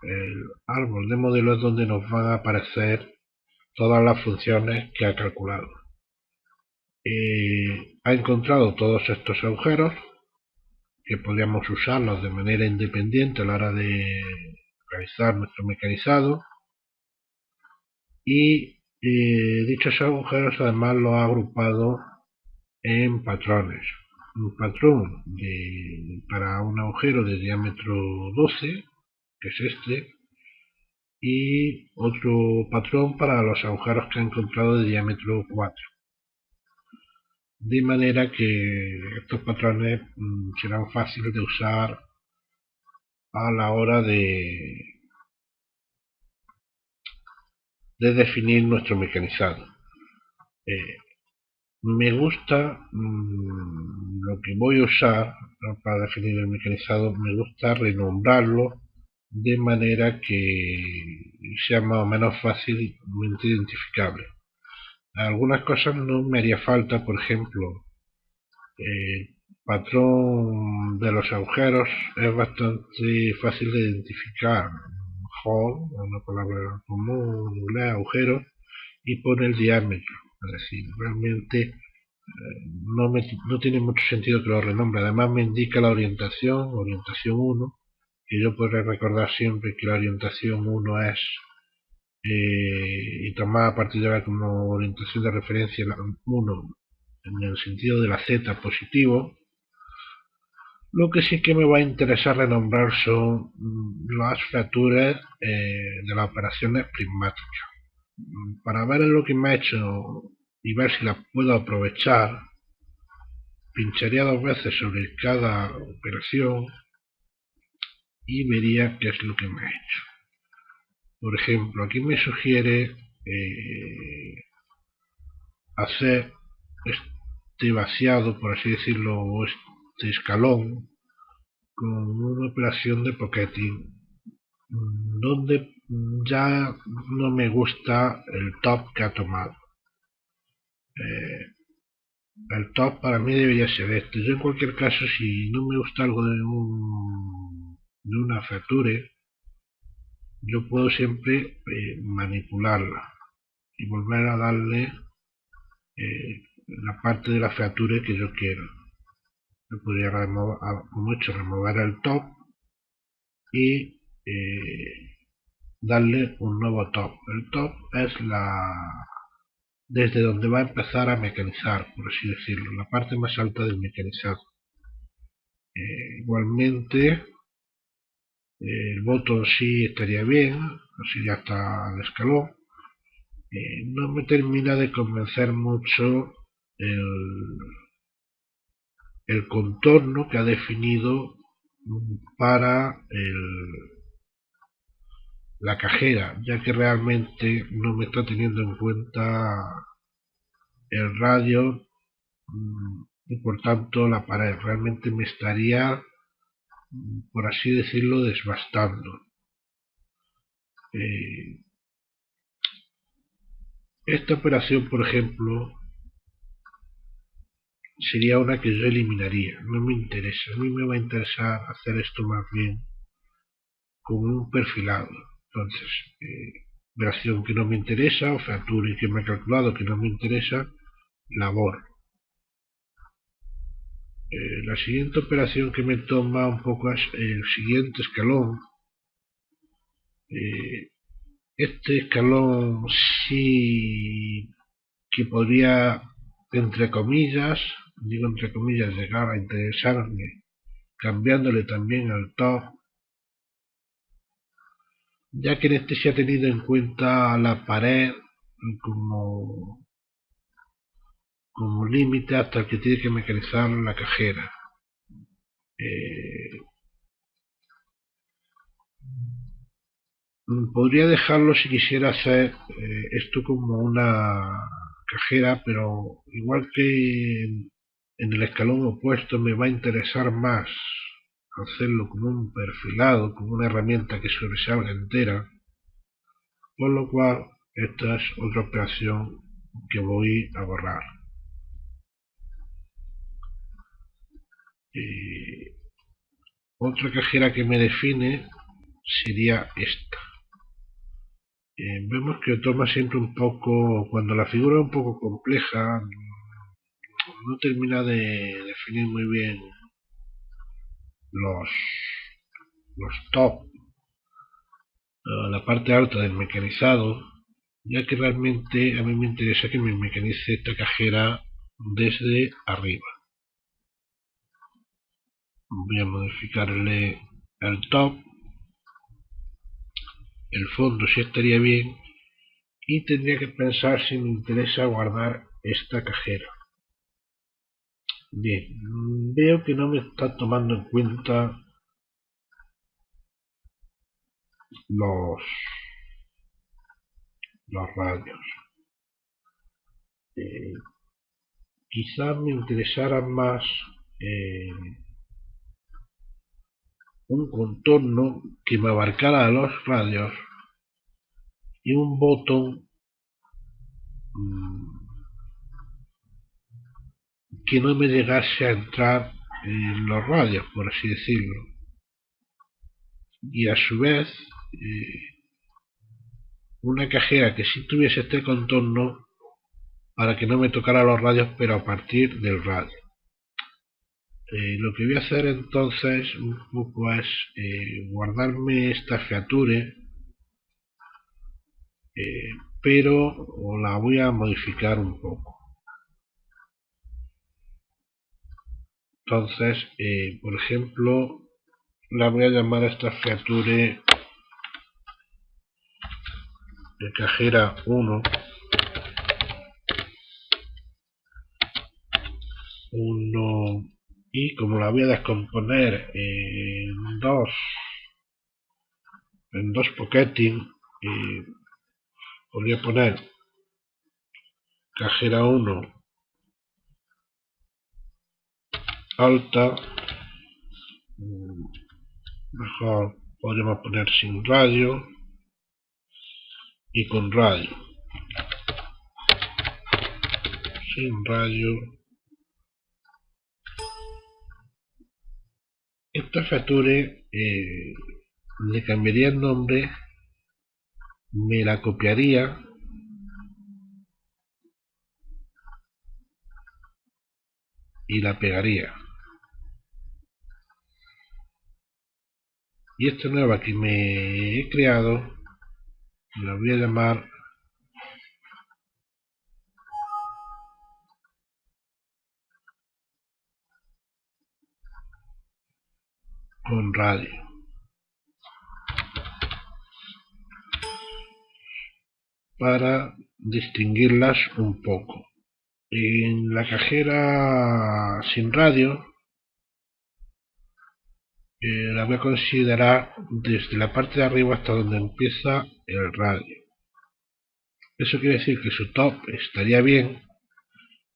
el árbol de modelo, es donde nos van a aparecer todas las funciones que ha calculado. Ha encontrado todos estos agujeros que podríamos usarlos de manera independiente a la hora de realizar nuestro mecanizado, y dichos agujeros además los ha agrupado en patrones. Un patrón para un agujero de diámetro 12, que es este, y otro patrón para los agujeros que ha encontrado de diámetro 4. De manera que estos patrones serán fáciles de usar a la hora de definir nuestro mecanizado. Me gusta lo que voy a usar para definir el mecanizado, me gusta renombrarlo de manera que sea más o menos fácilmente identificable. Algunas cosas no me haría falta, por ejemplo, el patrón de los agujeros es bastante fácil de identificar. Hole, una palabra común en inglés, agujero, y pone el diámetro. Es decir, realmente no tiene mucho sentido que lo renombre. Además me indica la orientación 1, que yo podré recordar siempre que la orientación 1 es y tomar a partir de ahora como orientación de referencia 1 en el sentido de la Z positivo. Lo que sí que me va a interesar renombrar son las featuras de las operaciones prismáticas. Para ver lo que me ha hecho y ver si la puedo aprovechar, pincharía 2 veces sobre cada operación y vería qué es lo que me ha hecho. Por ejemplo, aquí me sugiere hacer este vaciado, por así decirlo, o este escalón con una operación de pocketing, donde ya no me gusta el top que ha tomado. El top para mí debería ser este. Yo en cualquier caso, si no me gusta algo de una feature, yo puedo siempre manipularla y volver a darle la parte de la feature que yo quiero. Yo podría remover, como he hecho, remover el top y darle un nuevo top. El top es desde donde va a empezar a mecanizar, por así decirlo, la parte más alta del mecanizado. Igualmente el botón sí estaría bien, así ya está el escalón. No me termina de convencer mucho el contorno que ha definido para la cajera, ya que realmente no me está teniendo en cuenta el radio y por tanto la pared. Realmente me estaría, por así decirlo, desbastando. Esta operación, por ejemplo, sería una que yo eliminaría. No me interesa. A mí me va a interesar hacer esto más bien con un perfilado. Entonces, operación que no me interesa, factura que me ha calculado que no me interesa, la borro. La siguiente operación que me toma un poco es el siguiente escalón. Este escalón sí que podría, entre comillas, digo entre comillas, llegar a interesarme cambiándole también el top, ya que en este se ha tenido en cuenta la pared como límite hasta el que tiene que mecanizar la cajera. Podría dejarlo si quisiera hacer esto como una cajera, pero igual que en el escalón opuesto me va a interesar más hacerlo como un perfilado, como una herramienta que sobresalga entera, por lo cual esta es otra operación que voy a borrar. Otra cajera que me define sería esta. Vemos que toma siempre un poco, cuando la figura es un poco compleja, no termina de definir muy bien los top, la parte alta del mecanizado, ya que realmente a mí me interesa que me mecanice esta cajera desde arriba. Voy a modificarle el top, el fondo sí estaría bien, y tendría que pensar si me interesa guardar esta cajera. Bien, veo que no me está tomando en cuenta los radios. Quizás me interesara más un contorno que me abarcara a los radios y un botón que no me llegase a entrar en los radios, por así decirlo. Y a su vez, una cajera que sí tuviese este contorno para que no me tocara los radios, pero a partir del radio. Lo que voy a hacer entonces un poco es guardarme esta feature, pero la voy a modificar un poco. Entonces, por ejemplo, la voy a llamar a esta feature de cajera 1. Y como la voy a descomponer en dos pocketing, podría poner cajera 1 alta, mejor podríamos poner sin radio y con radio, sin radio. Esta feature le cambiaría el nombre, me la copiaría y la pegaría. Y esta nueva que me he creado la voy a llamar con radio, para distinguirlas un poco. En la cajera sin radio la voy a considerar desde la parte de arriba hasta donde empieza el radio. Eso quiere decir que su top estaría bien,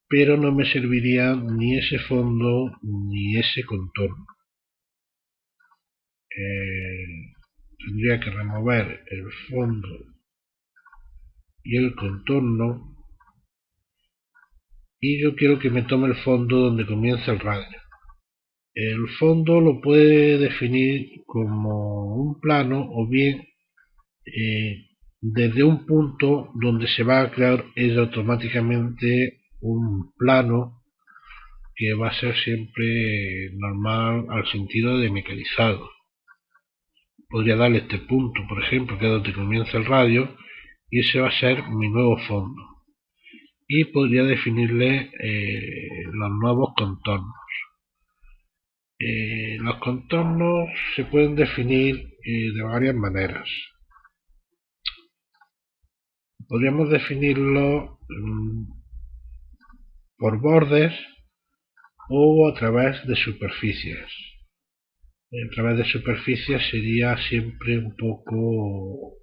pero no me serviría ni ese fondo ni ese contorno. Tendría que remover el fondo y el contorno, y yo quiero que me tome el fondo donde comienza el radio. El fondo lo puede definir como un plano o bien desde un punto donde se va a crear automáticamente un plano que va a ser siempre normal al sentido de mecanizado. Podría darle este punto, por ejemplo, que es donde comienza el radio, y ese va a ser mi nuevo fondo. Y podría definirle los nuevos contornos. Los contornos se pueden definir de varias maneras. Podríamos definirlo por bordes o a través de superficies. A través de superficies sería siempre un poco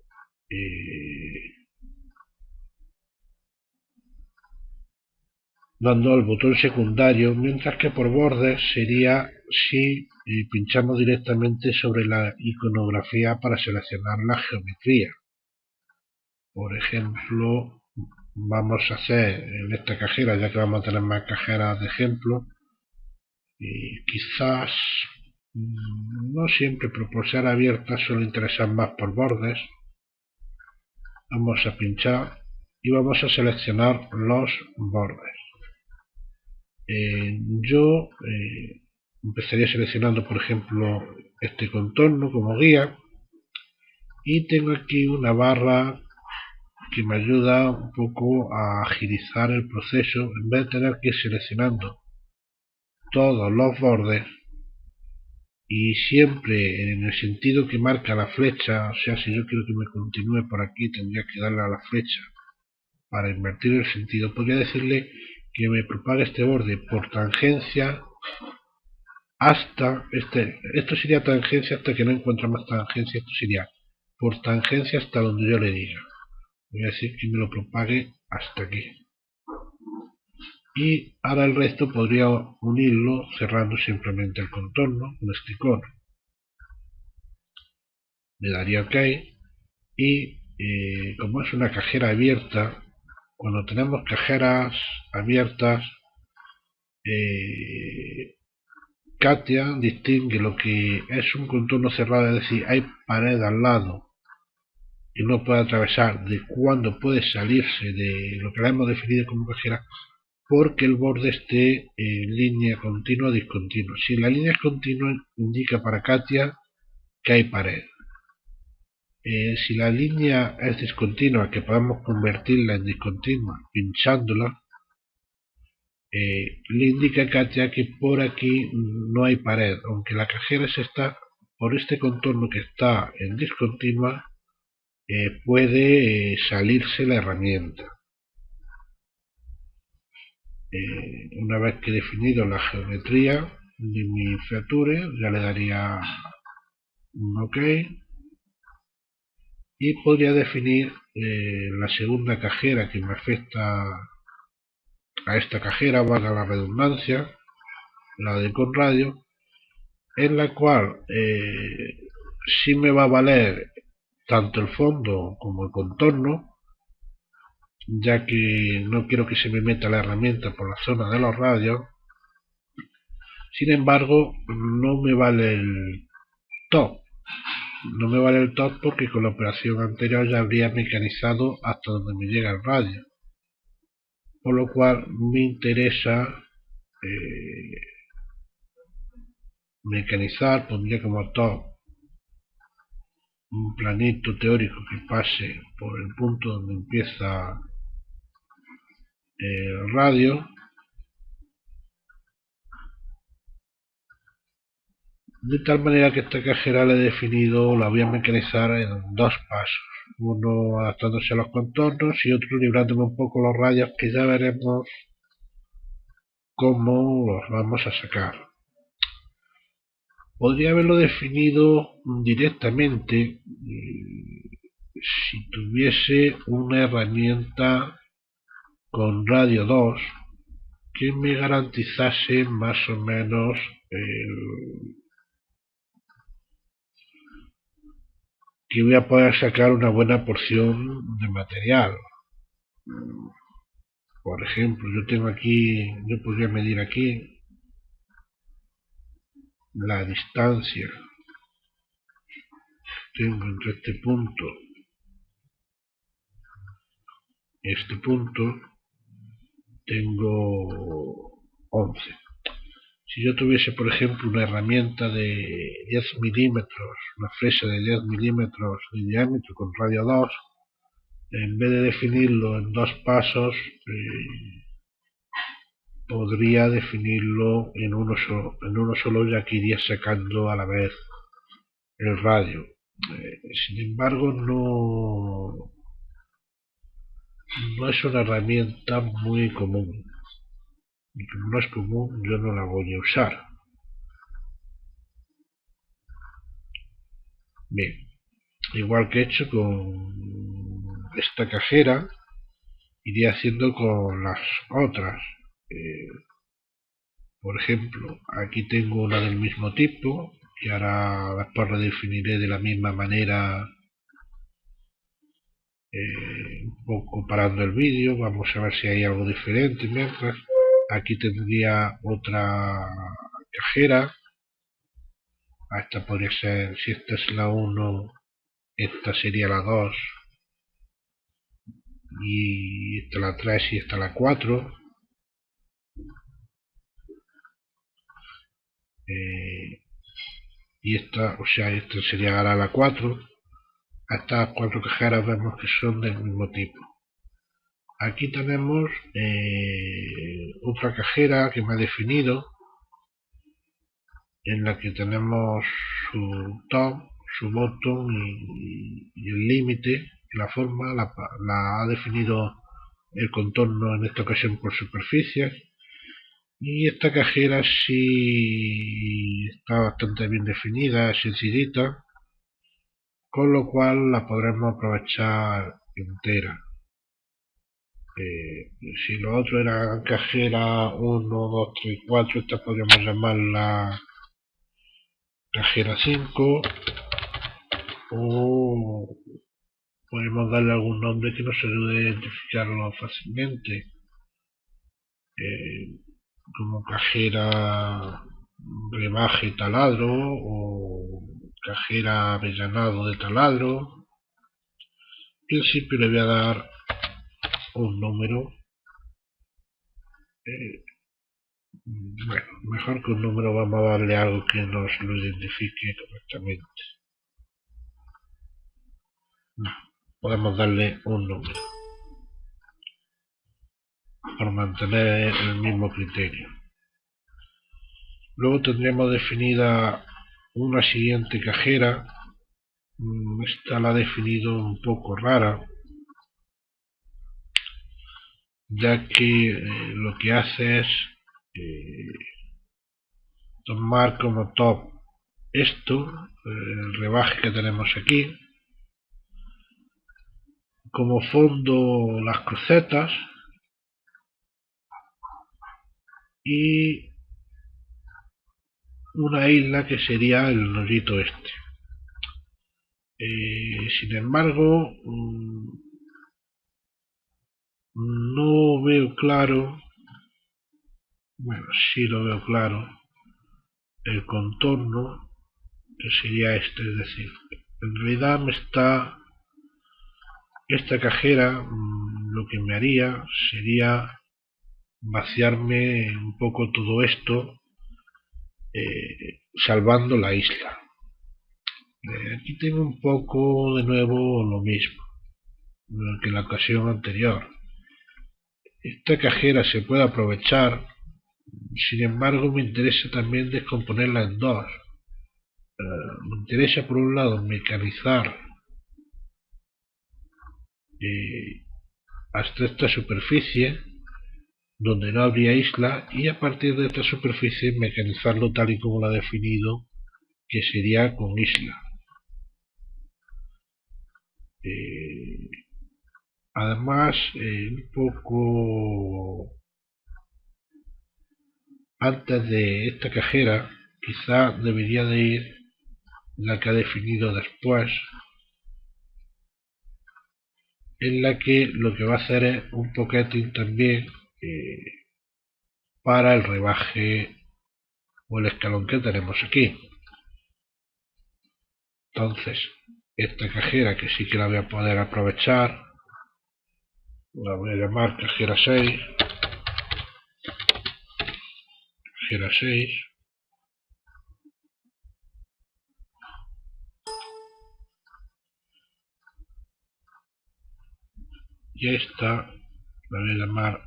dando al botón secundario, mientras que por bordes sería si pinchamos directamente sobre la iconografía para seleccionar la geometría. Por ejemplo, vamos a hacer en esta cajera, ya que vamos a tener más cajeras de ejemplo, quizás no siempre, pero por ser abierta suele interesar más por bordes. Vamos a pinchar y vamos a seleccionar los bordes. Yo empezaría seleccionando, por ejemplo, este contorno como guía, y tengo aquí una barra que me ayuda un poco a agilizar el proceso en vez de tener que ir seleccionando todos los bordes y siempre en el sentido que marca la flecha. O sea, si yo quiero que me continúe por aquí, tendría que darle a la flecha para invertir el sentido. Podría decirle que me propague este borde por tangencia hasta esto sería tangencia hasta que no encuentre más tangencia. Esto sería por tangencia hasta donde yo le diga. Voy a decir que me lo propague hasta aquí, y ahora el resto podría unirlo cerrando simplemente el contorno con este icono. Le daría OK, y como es una cajera abierta, cuando tenemos cajeras abiertas, Katia distingue lo que es un contorno cerrado, es decir, hay pared al lado y no puede atravesar, de cuando puede salirse de lo que la hemos definido como cajera, porque el borde esté en línea continua o discontinua. Si la línea es continua, indica para Katia que hay pared. Si la línea es discontinua, que podemos convertirla en discontinua pinchándola, le indica a Katia que por aquí no hay pared, aunque la cajera se está por este contorno que está en discontinua, puede salirse la herramienta. Una vez que he definido la geometría de mi feature, ya le daría un OK, y podría definir la segunda cajera que me afecta a esta cajera, valga la redundancia, la de con radio, en la cual sí me va a valer tanto el fondo como el contorno, ya que no quiero que se me meta la herramienta por la zona de los radios. Sin embargo, no me vale el top. No me vale el top porque con la operación anterior ya habría mecanizado hasta donde me llega el radio. Por lo cual me interesa mecanizar. Pondría como top un planito teórico que pase por el punto donde empieza el radio, de tal manera que esta cajera la he definido, la voy a mecanizar en dos pasos, uno adaptándose a los contornos y otro librándome un poco los radios, que ya veremos cómo los vamos a sacar. Podría haberlo definido directamente si tuviese una herramienta con radio 2 que me garantizase más o menos que voy a poder sacar una buena porción de material. Por ejemplo, yo podría medir aquí la distancia. Tengo entre este punto y este punto, tengo 11. Si yo tuviese, por ejemplo, una herramienta de 10 milímetros, una fresa de 10 milímetros de diámetro con radio 2, en vez de definirlo en dos pasos, podría definirlo en uno solo, ya que iría sacando a la vez el radio. Sin embargo, no es una herramienta muy común. Y como no es común, yo no la voy a usar. Bien, igual que he hecho con esta cajera, iría haciendo con las otras. Por ejemplo, aquí tengo una del mismo tipo, que ahora después redefiniré de la misma manera, un poco parando el vídeo. Vamos a ver si hay algo diferente. Mientras, aquí tendría otra cajera. Esta podría ser, si esta es la 1, esta sería la 2, y esta la 3 y esta la 4. Y esta, o sea, esta sería ahora la 4. Estas 4 cajeras vemos que son del mismo tipo. Aquí tenemos otra cajera que me ha definido, en la que tenemos su top, su bottom y el límite. La forma la ha definido el contorno, en esta ocasión por superficies. Y esta cajera sí está bastante bien definida, sencillita, con lo cual la podremos aprovechar entera. Si lo otro era cajera 1, 2, 3, 4, esta podríamos llamarla cajera 5, o podemos darle algún nombre que nos ayude a identificarlo fácilmente, como cajera brebaje taladro o cajera avellanado de taladro. En principio le voy a dar un número. Bueno, mejor que un número, vamos a darle algo que nos lo identifique correctamente. No, podemos darle un número por mantener el mismo criterio. Luego tendremos definida una siguiente cajera. Esta la ha definido un poco rara, ya que lo que hace es tomar como top esto, el rebaje que tenemos aquí, como fondo las crucetas y una isla que sería el nodito este. Sin embargo, no veo claro, bueno, sí lo veo claro, el contorno que sería este. Es decir, en realidad esta cajera lo que me haría sería vaciarme un poco todo esto, salvando la isla. Aquí tengo un poco de nuevo lo mismo que en la ocasión anterior. Esta cajera se puede aprovechar, sin embargo me interesa también descomponerla en dos. Me interesa por un lado mecanizar hasta esta superficie donde no habría isla, y a partir de esta superficie mecanizarlo tal y como lo ha definido que sería con isla. Además, un poco antes de esta cajera, quizá debería de ir la que ha definido después, en la que lo que va a hacer es un pocketing también para el rebaje o el escalón que tenemos aquí. Entonces, esta cajera, que sí que la voy a poder aprovechar, la voy a llamar cajera 6. Cajera 6. Y esta la voy a llamar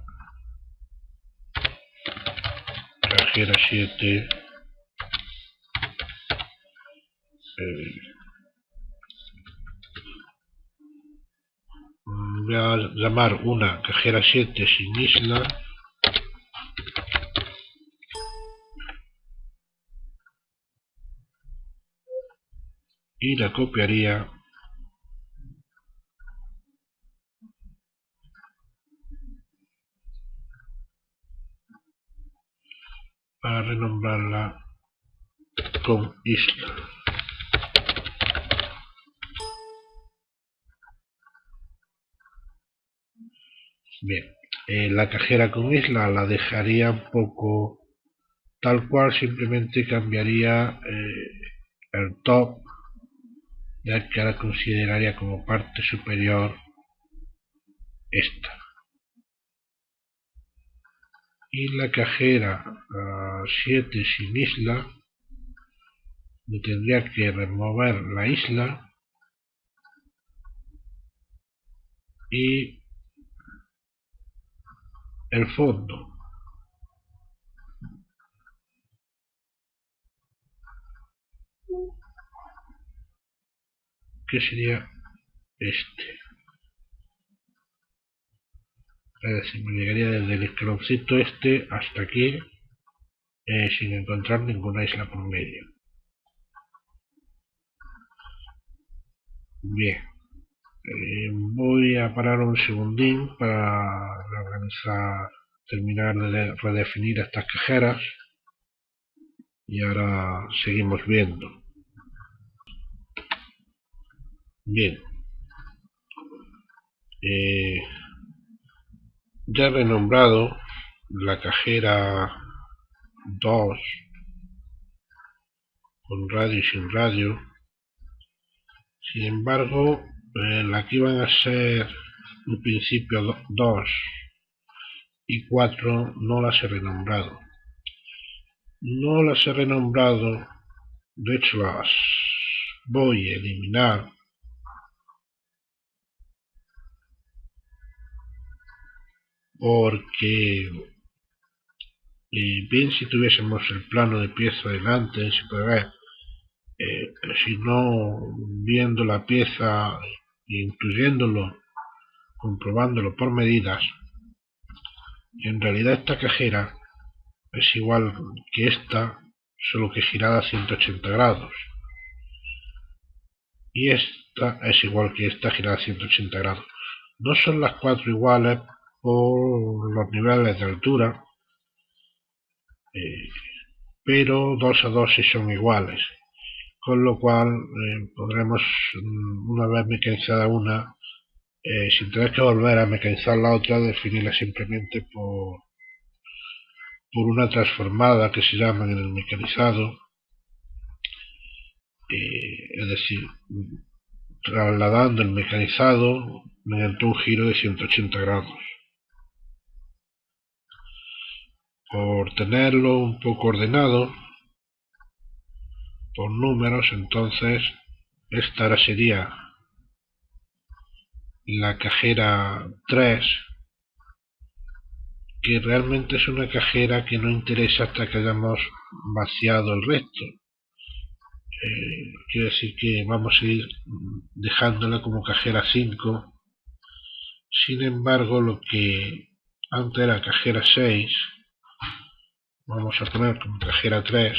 cajera 7. Voy a llamar una cajera 7 sin isla. Y la copiaría para renombrarla con isla. Bien, la cajera con isla la dejaría un poco tal cual, simplemente cambiaría el top, ya que ahora consideraría como parte superior esta. Y la cajera 7 sin isla, me tendría que remover la isla y el fondo, que sería este. Es decir, me llegaría desde el escaloncito este hasta aquí, sin encontrar ninguna isla por medio. Bien, voy a parar un segundín para organizar, terminar de redefinir estas cajeras y ahora seguimos viendo. Bien, ya he renombrado la cajera 2 con radio y sin radio. Sin embargo, la que iban a ser en principio 2 y 4 no las he renombrado. No las he renombrado, de hecho las voy a eliminar porque bien si tuviésemos el plano de pieza delante, se puede ver, si no viendo la pieza e incluyéndolo, comprobándolo por medidas, en realidad esta cajera es igual que esta, solo que girada a 180 grados. Y esta es igual que esta, girada a 180 grados. No son las cuatro iguales por los niveles de altura, pero 2 a 2 sí son iguales. Con lo cual podremos, una vez mecanizada una, sin tener que volver a mecanizar la otra, definirla simplemente por una transformada que se llama en el mecanizado, es decir, trasladando el mecanizado mediante un giro de 180 grados. Por tenerlo un poco ordenado por números, entonces esta ahora sería la cajera 3, que realmente es una cajera que no interesa hasta que hayamos vaciado el resto. Quiere decir que vamos a ir dejándola como cajera 5. Sin embargo, lo que antes era cajera 6, vamos a poner como cajera 3.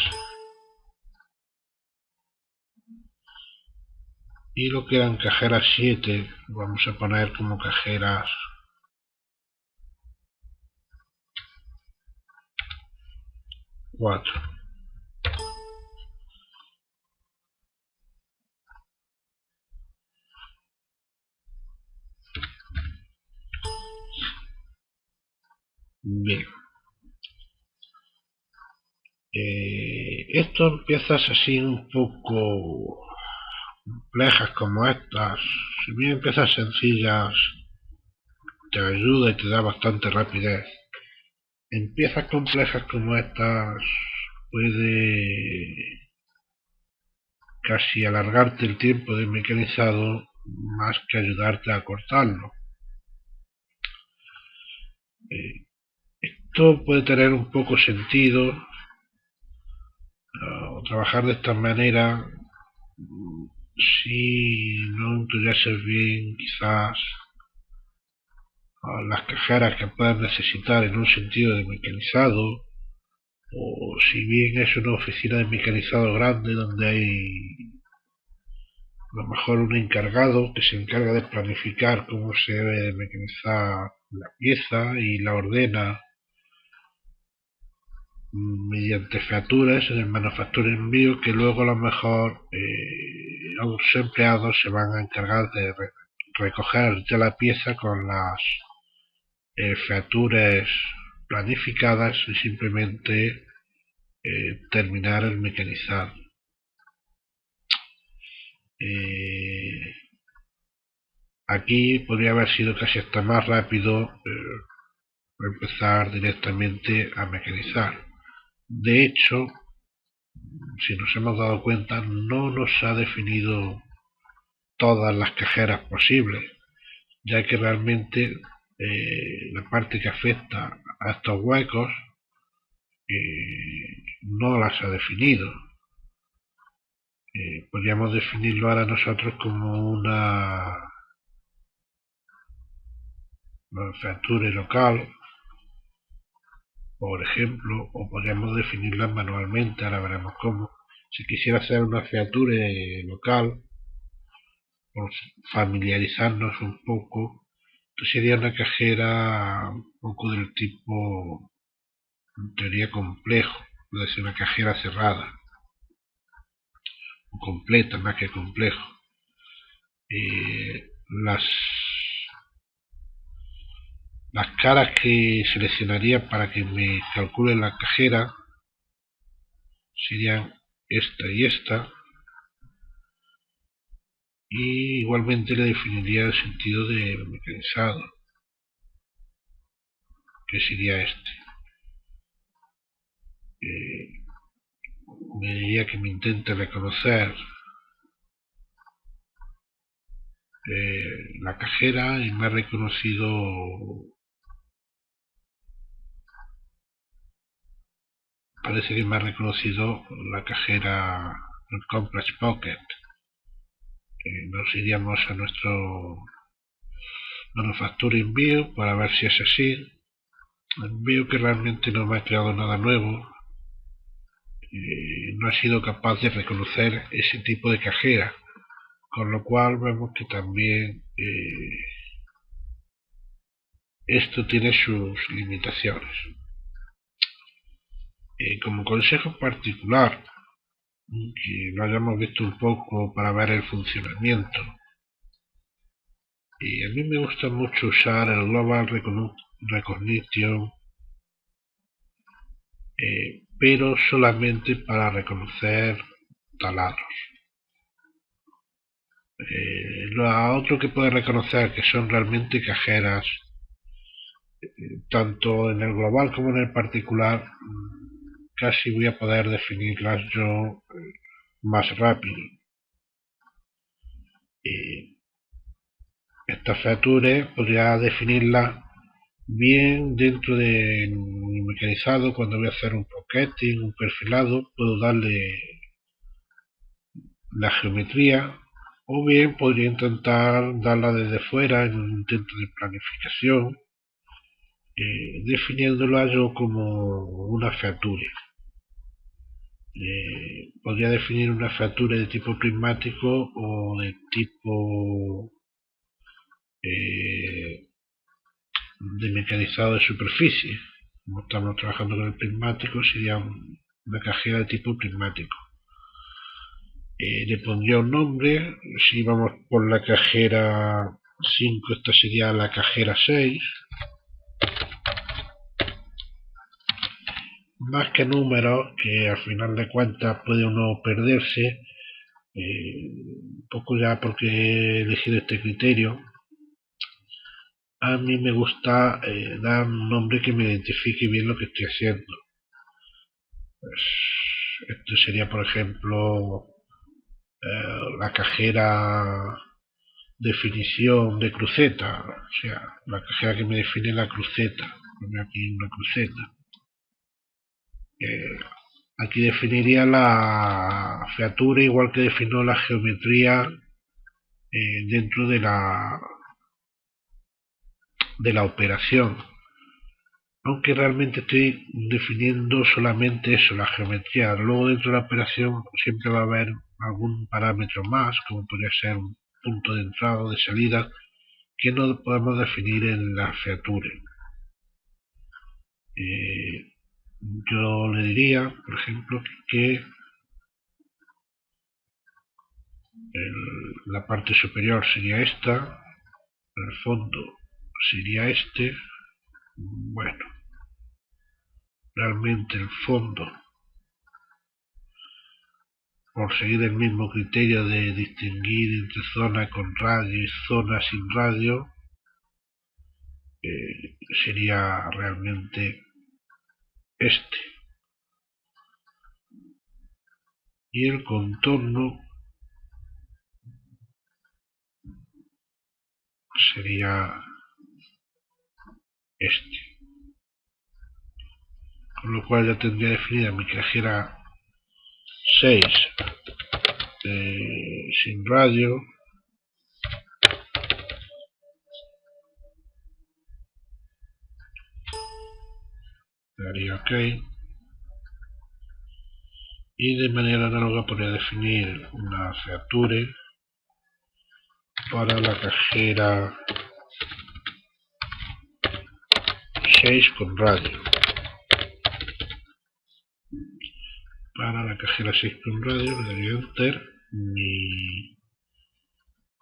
y lo que eran cajeras 7 vamos a poner como cajeras 4. Bien, estas piezas así un poco complejas como estas, si bien piezas sencillas te ayuda y te da bastante rapidez, en piezas complejas como estas puede casi alargarte el tiempo de mecanizado más que ayudarte a cortarlo. Esto puede tener un poco sentido trabajar de esta manera si no intuyes bien quizás las cajeras que puedas necesitar en un sentido de mecanizado, o si bien es una oficina de mecanizado grande donde hay a lo mejor un encargado que se encarga de planificar cómo se debe de mecanizar la pieza y la ordena mediante featuras en el manufacturing envío, que luego a lo mejor los empleados se van a encargar de recoger ya la pieza con las featuras planificadas y simplemente terminar el mecanizado. Aquí podría haber sido casi hasta más rápido empezar directamente a mecanizar. De hecho, si nos hemos dado cuenta, no nos ha definido todas las cajeras posibles, ya que realmente la parte que afecta a estos huecos no las ha definido. Podríamos definirlo ahora nosotros como una feature local, por ejemplo, o podríamos definirla manualmente, ahora veremos cómo. Si quisiera hacer una feature local, por familiarizarnos un poco, esto sería una cajera un poco del tipo, en teoría, complejo, puede ser una cajera cerrada, o completa más que complejo. Las caras que seleccionaría para que me calcule la cajera serían esta y esta, y igualmente le definiría el sentido de mecanizado, que sería este. Me diría que me intente reconocer la cajera y me ha reconocido, parece que me ha reconocido la cajera, el Complex Pocket. Nos iríamos a nuestro Manufacturing View para ver si es así. Veo que realmente no me ha creado nada nuevo. No ha sido capaz de reconocer ese tipo de cajera, con lo cual vemos que también esto tiene sus limitaciones. Como consejo particular, que lo hayamos visto un poco para ver el funcionamiento, a mí me gusta mucho usar el Global Recognition, pero solamente para reconocer taladros. Lo otro que puede reconocer que son realmente cajeras, tanto en el global como en el particular, casi voy a poder definirlas yo más rápido. Esta feature podría definirla bien dentro de mi mecanizado. Cuando voy a hacer un pocketing, un perfilado, puedo darle la geometría, o bien podría intentar darla desde fuera en un intento de planificación, definiéndola yo como una feature. podría definir una feature de tipo prismático o de tipo de mecanizado de superficie. Como estamos trabajando con el prismático, sería una cajera de tipo prismático. Le pondría un nombre. Si vamos por la cajera 5, esta sería la cajera 6. Más que números, que al final de cuentas puede uno perderse, un poco ya porque he elegido este criterio, a mí me gusta dar un nombre que me identifique bien lo que estoy haciendo. Pues, esto sería, por ejemplo, la cajera definición de cruceta, o sea, la cajera que me define la cruceta. Pone aquí una cruceta. Aquí definiría la featura igual que definió la geometría dentro de la operación, aunque realmente estoy definiendo solamente eso, la geometría. Luego dentro de la operación siempre va a haber algún parámetro más, como podría ser un punto de entrada o de salida, que no podemos definir en la feature. Yo le diría, por ejemplo, que la parte superior sería esta, el fondo sería este. Bueno, realmente el fondo, por seguir el mismo criterio de distinguir entre zona con radio y zona sin radio, sería realmente este. Y el contorno sería este. Con lo cual ya tendría definida mi cajera 6 sin radio. Le daría OK. Y de manera análoga podría definir una feature para la cajera 6 con radio. Para la cajera 6 con radio le daría Enter. Mi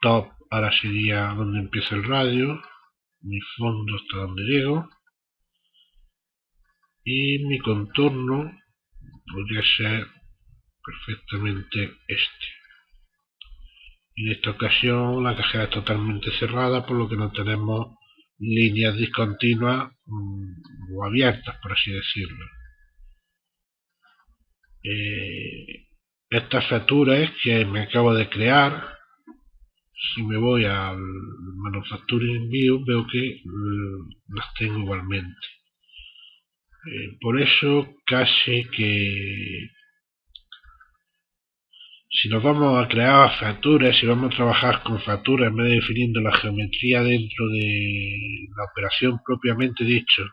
top ahora sería donde empieza el radio. Mi fondo hasta donde llego. Y mi contorno podría ser perfectamente este. En esta ocasión la cajera es totalmente cerrada, por lo que no tenemos líneas discontinuas o abiertas, por así decirlo. Estas features que me acabo de crear, si me voy al Manufacturing View, veo que las tengo igualmente. Por eso casi que si nos vamos a crear features, si vamos a trabajar con features en vez de definiendo la geometría dentro de la operación propiamente dicho,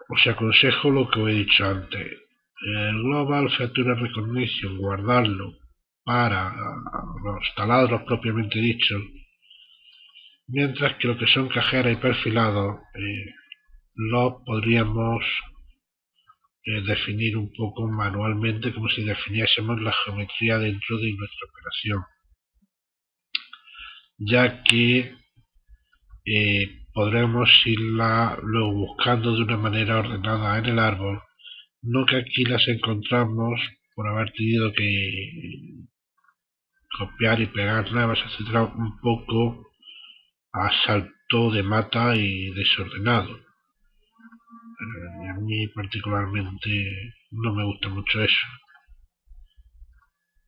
os aconsejo lo que os he dicho antes. El Global Feature Recognition, guardarlo para los taladros propiamente dichos, mientras que lo que son cajeras y perfilados lo podríamos definir un poco manualmente, como si definiésemos la geometría dentro de nuestra operación, ya que podremos irla luego buscando de una manera ordenada en el árbol, no que aquí las encontramos por haber tenido que copiar y pegar nuevas, etcétera, un poco a salto de mata y desordenado. A mí particularmente no me gusta mucho eso.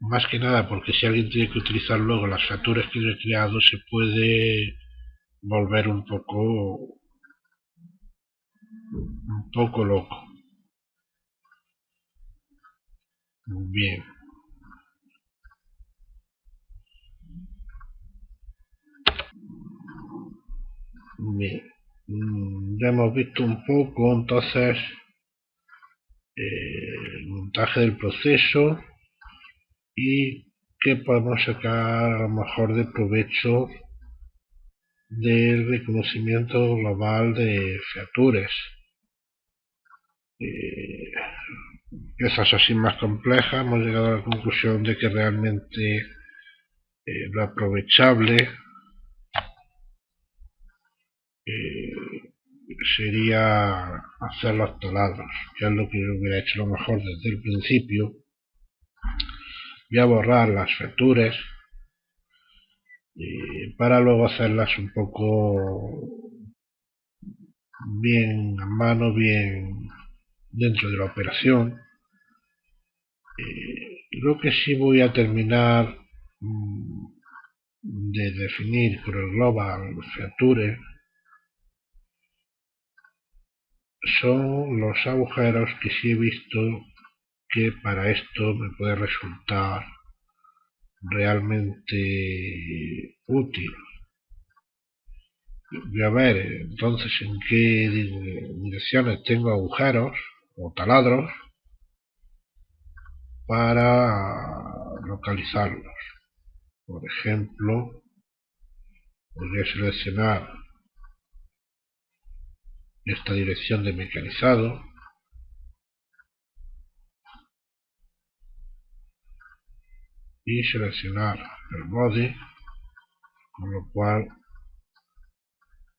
Más que nada porque si alguien tiene que utilizar luego las features que yo he creado, se puede volver un poco loco. Bien. Bien. Ya hemos visto un poco, entonces el montaje del proceso y qué podemos sacar a lo mejor de provecho del reconocimiento global de features. Piezas así más complejas hemos llegado a la conclusión de que realmente lo aprovechable sería hacer los taladros, que es lo que yo hubiera hecho a lo mejor desde el principio. Voy a borrar las features para luego hacerlas un poco bien a mano, bien dentro de la operación. Lo que sí voy a terminar de definir con el global feature son los agujeros que sí he visto que para esto me puede resultar realmente útil. Voy a ver entonces en qué direcciones tengo agujeros o taladros para localizarlos. Por ejemplo, podría seleccionar esta dirección de mecanizado y seleccionar el body, con lo cual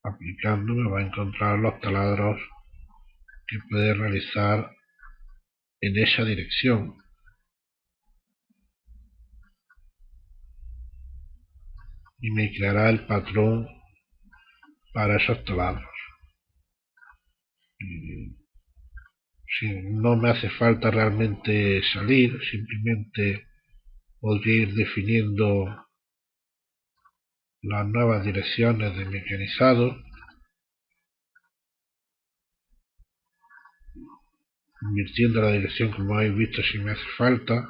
aplicando me va a encontrar los taladros que puede realizar en esa dirección. Y me creará el patrón para esos taladros. Si no me hace falta realmente salir, simplemente podría ir definiendo las nuevas direcciones de mecanizado, invirtiendo la dirección como habéis visto si me hace falta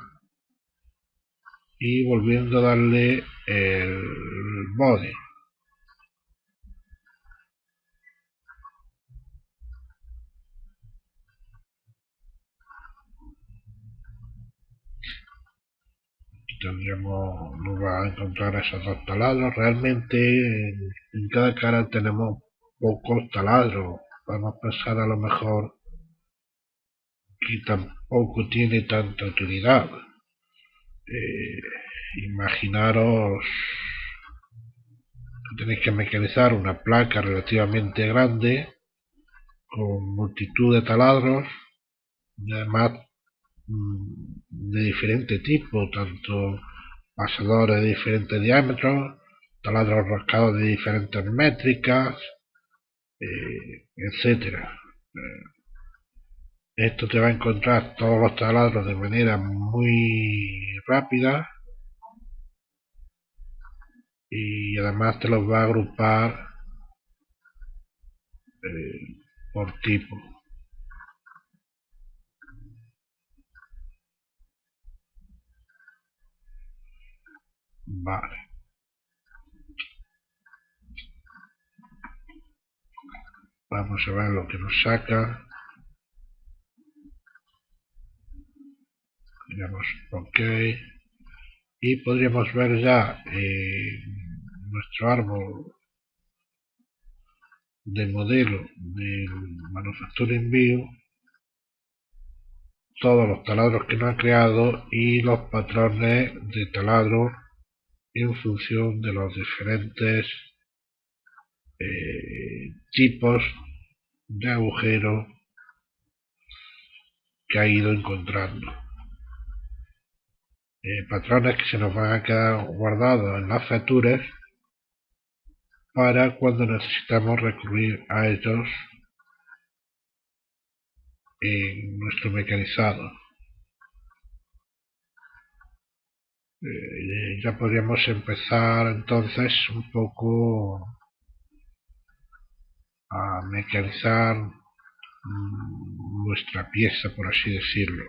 y volviendo a darle el body. Tendremos lugar a encontrar esos dos taladros. Realmente en cada cara tenemos pocos taladros. Podemos pensar a lo mejor que tampoco tiene tanta utilidad. Imaginaros que tenéis que mecanizar una placa relativamente grande con multitud de taladros y además de diferente tipo, tanto pasadores de diferentes diámetros, taladros rascados de diferentes métricas, etcétera. Esto te va a encontrar todos los taladros de manera muy rápida y además te los va a agrupar por tipo. Vale. Vamos a ver lo que nos saca. Digamos OK. Y podríamos ver ya nuestro árbol de modelo del Manufacturing View, todos los taladros que nos ha creado y los patrones de taladro en función de los diferentes tipos de agujero que ha ido encontrando. Patrones que se nos van a quedar guardados en las features para cuando necesitamos recurrir a ellos en nuestro mecanizado. Ya podríamos empezar entonces un poco a mecanizar nuestra pieza, por así decirlo.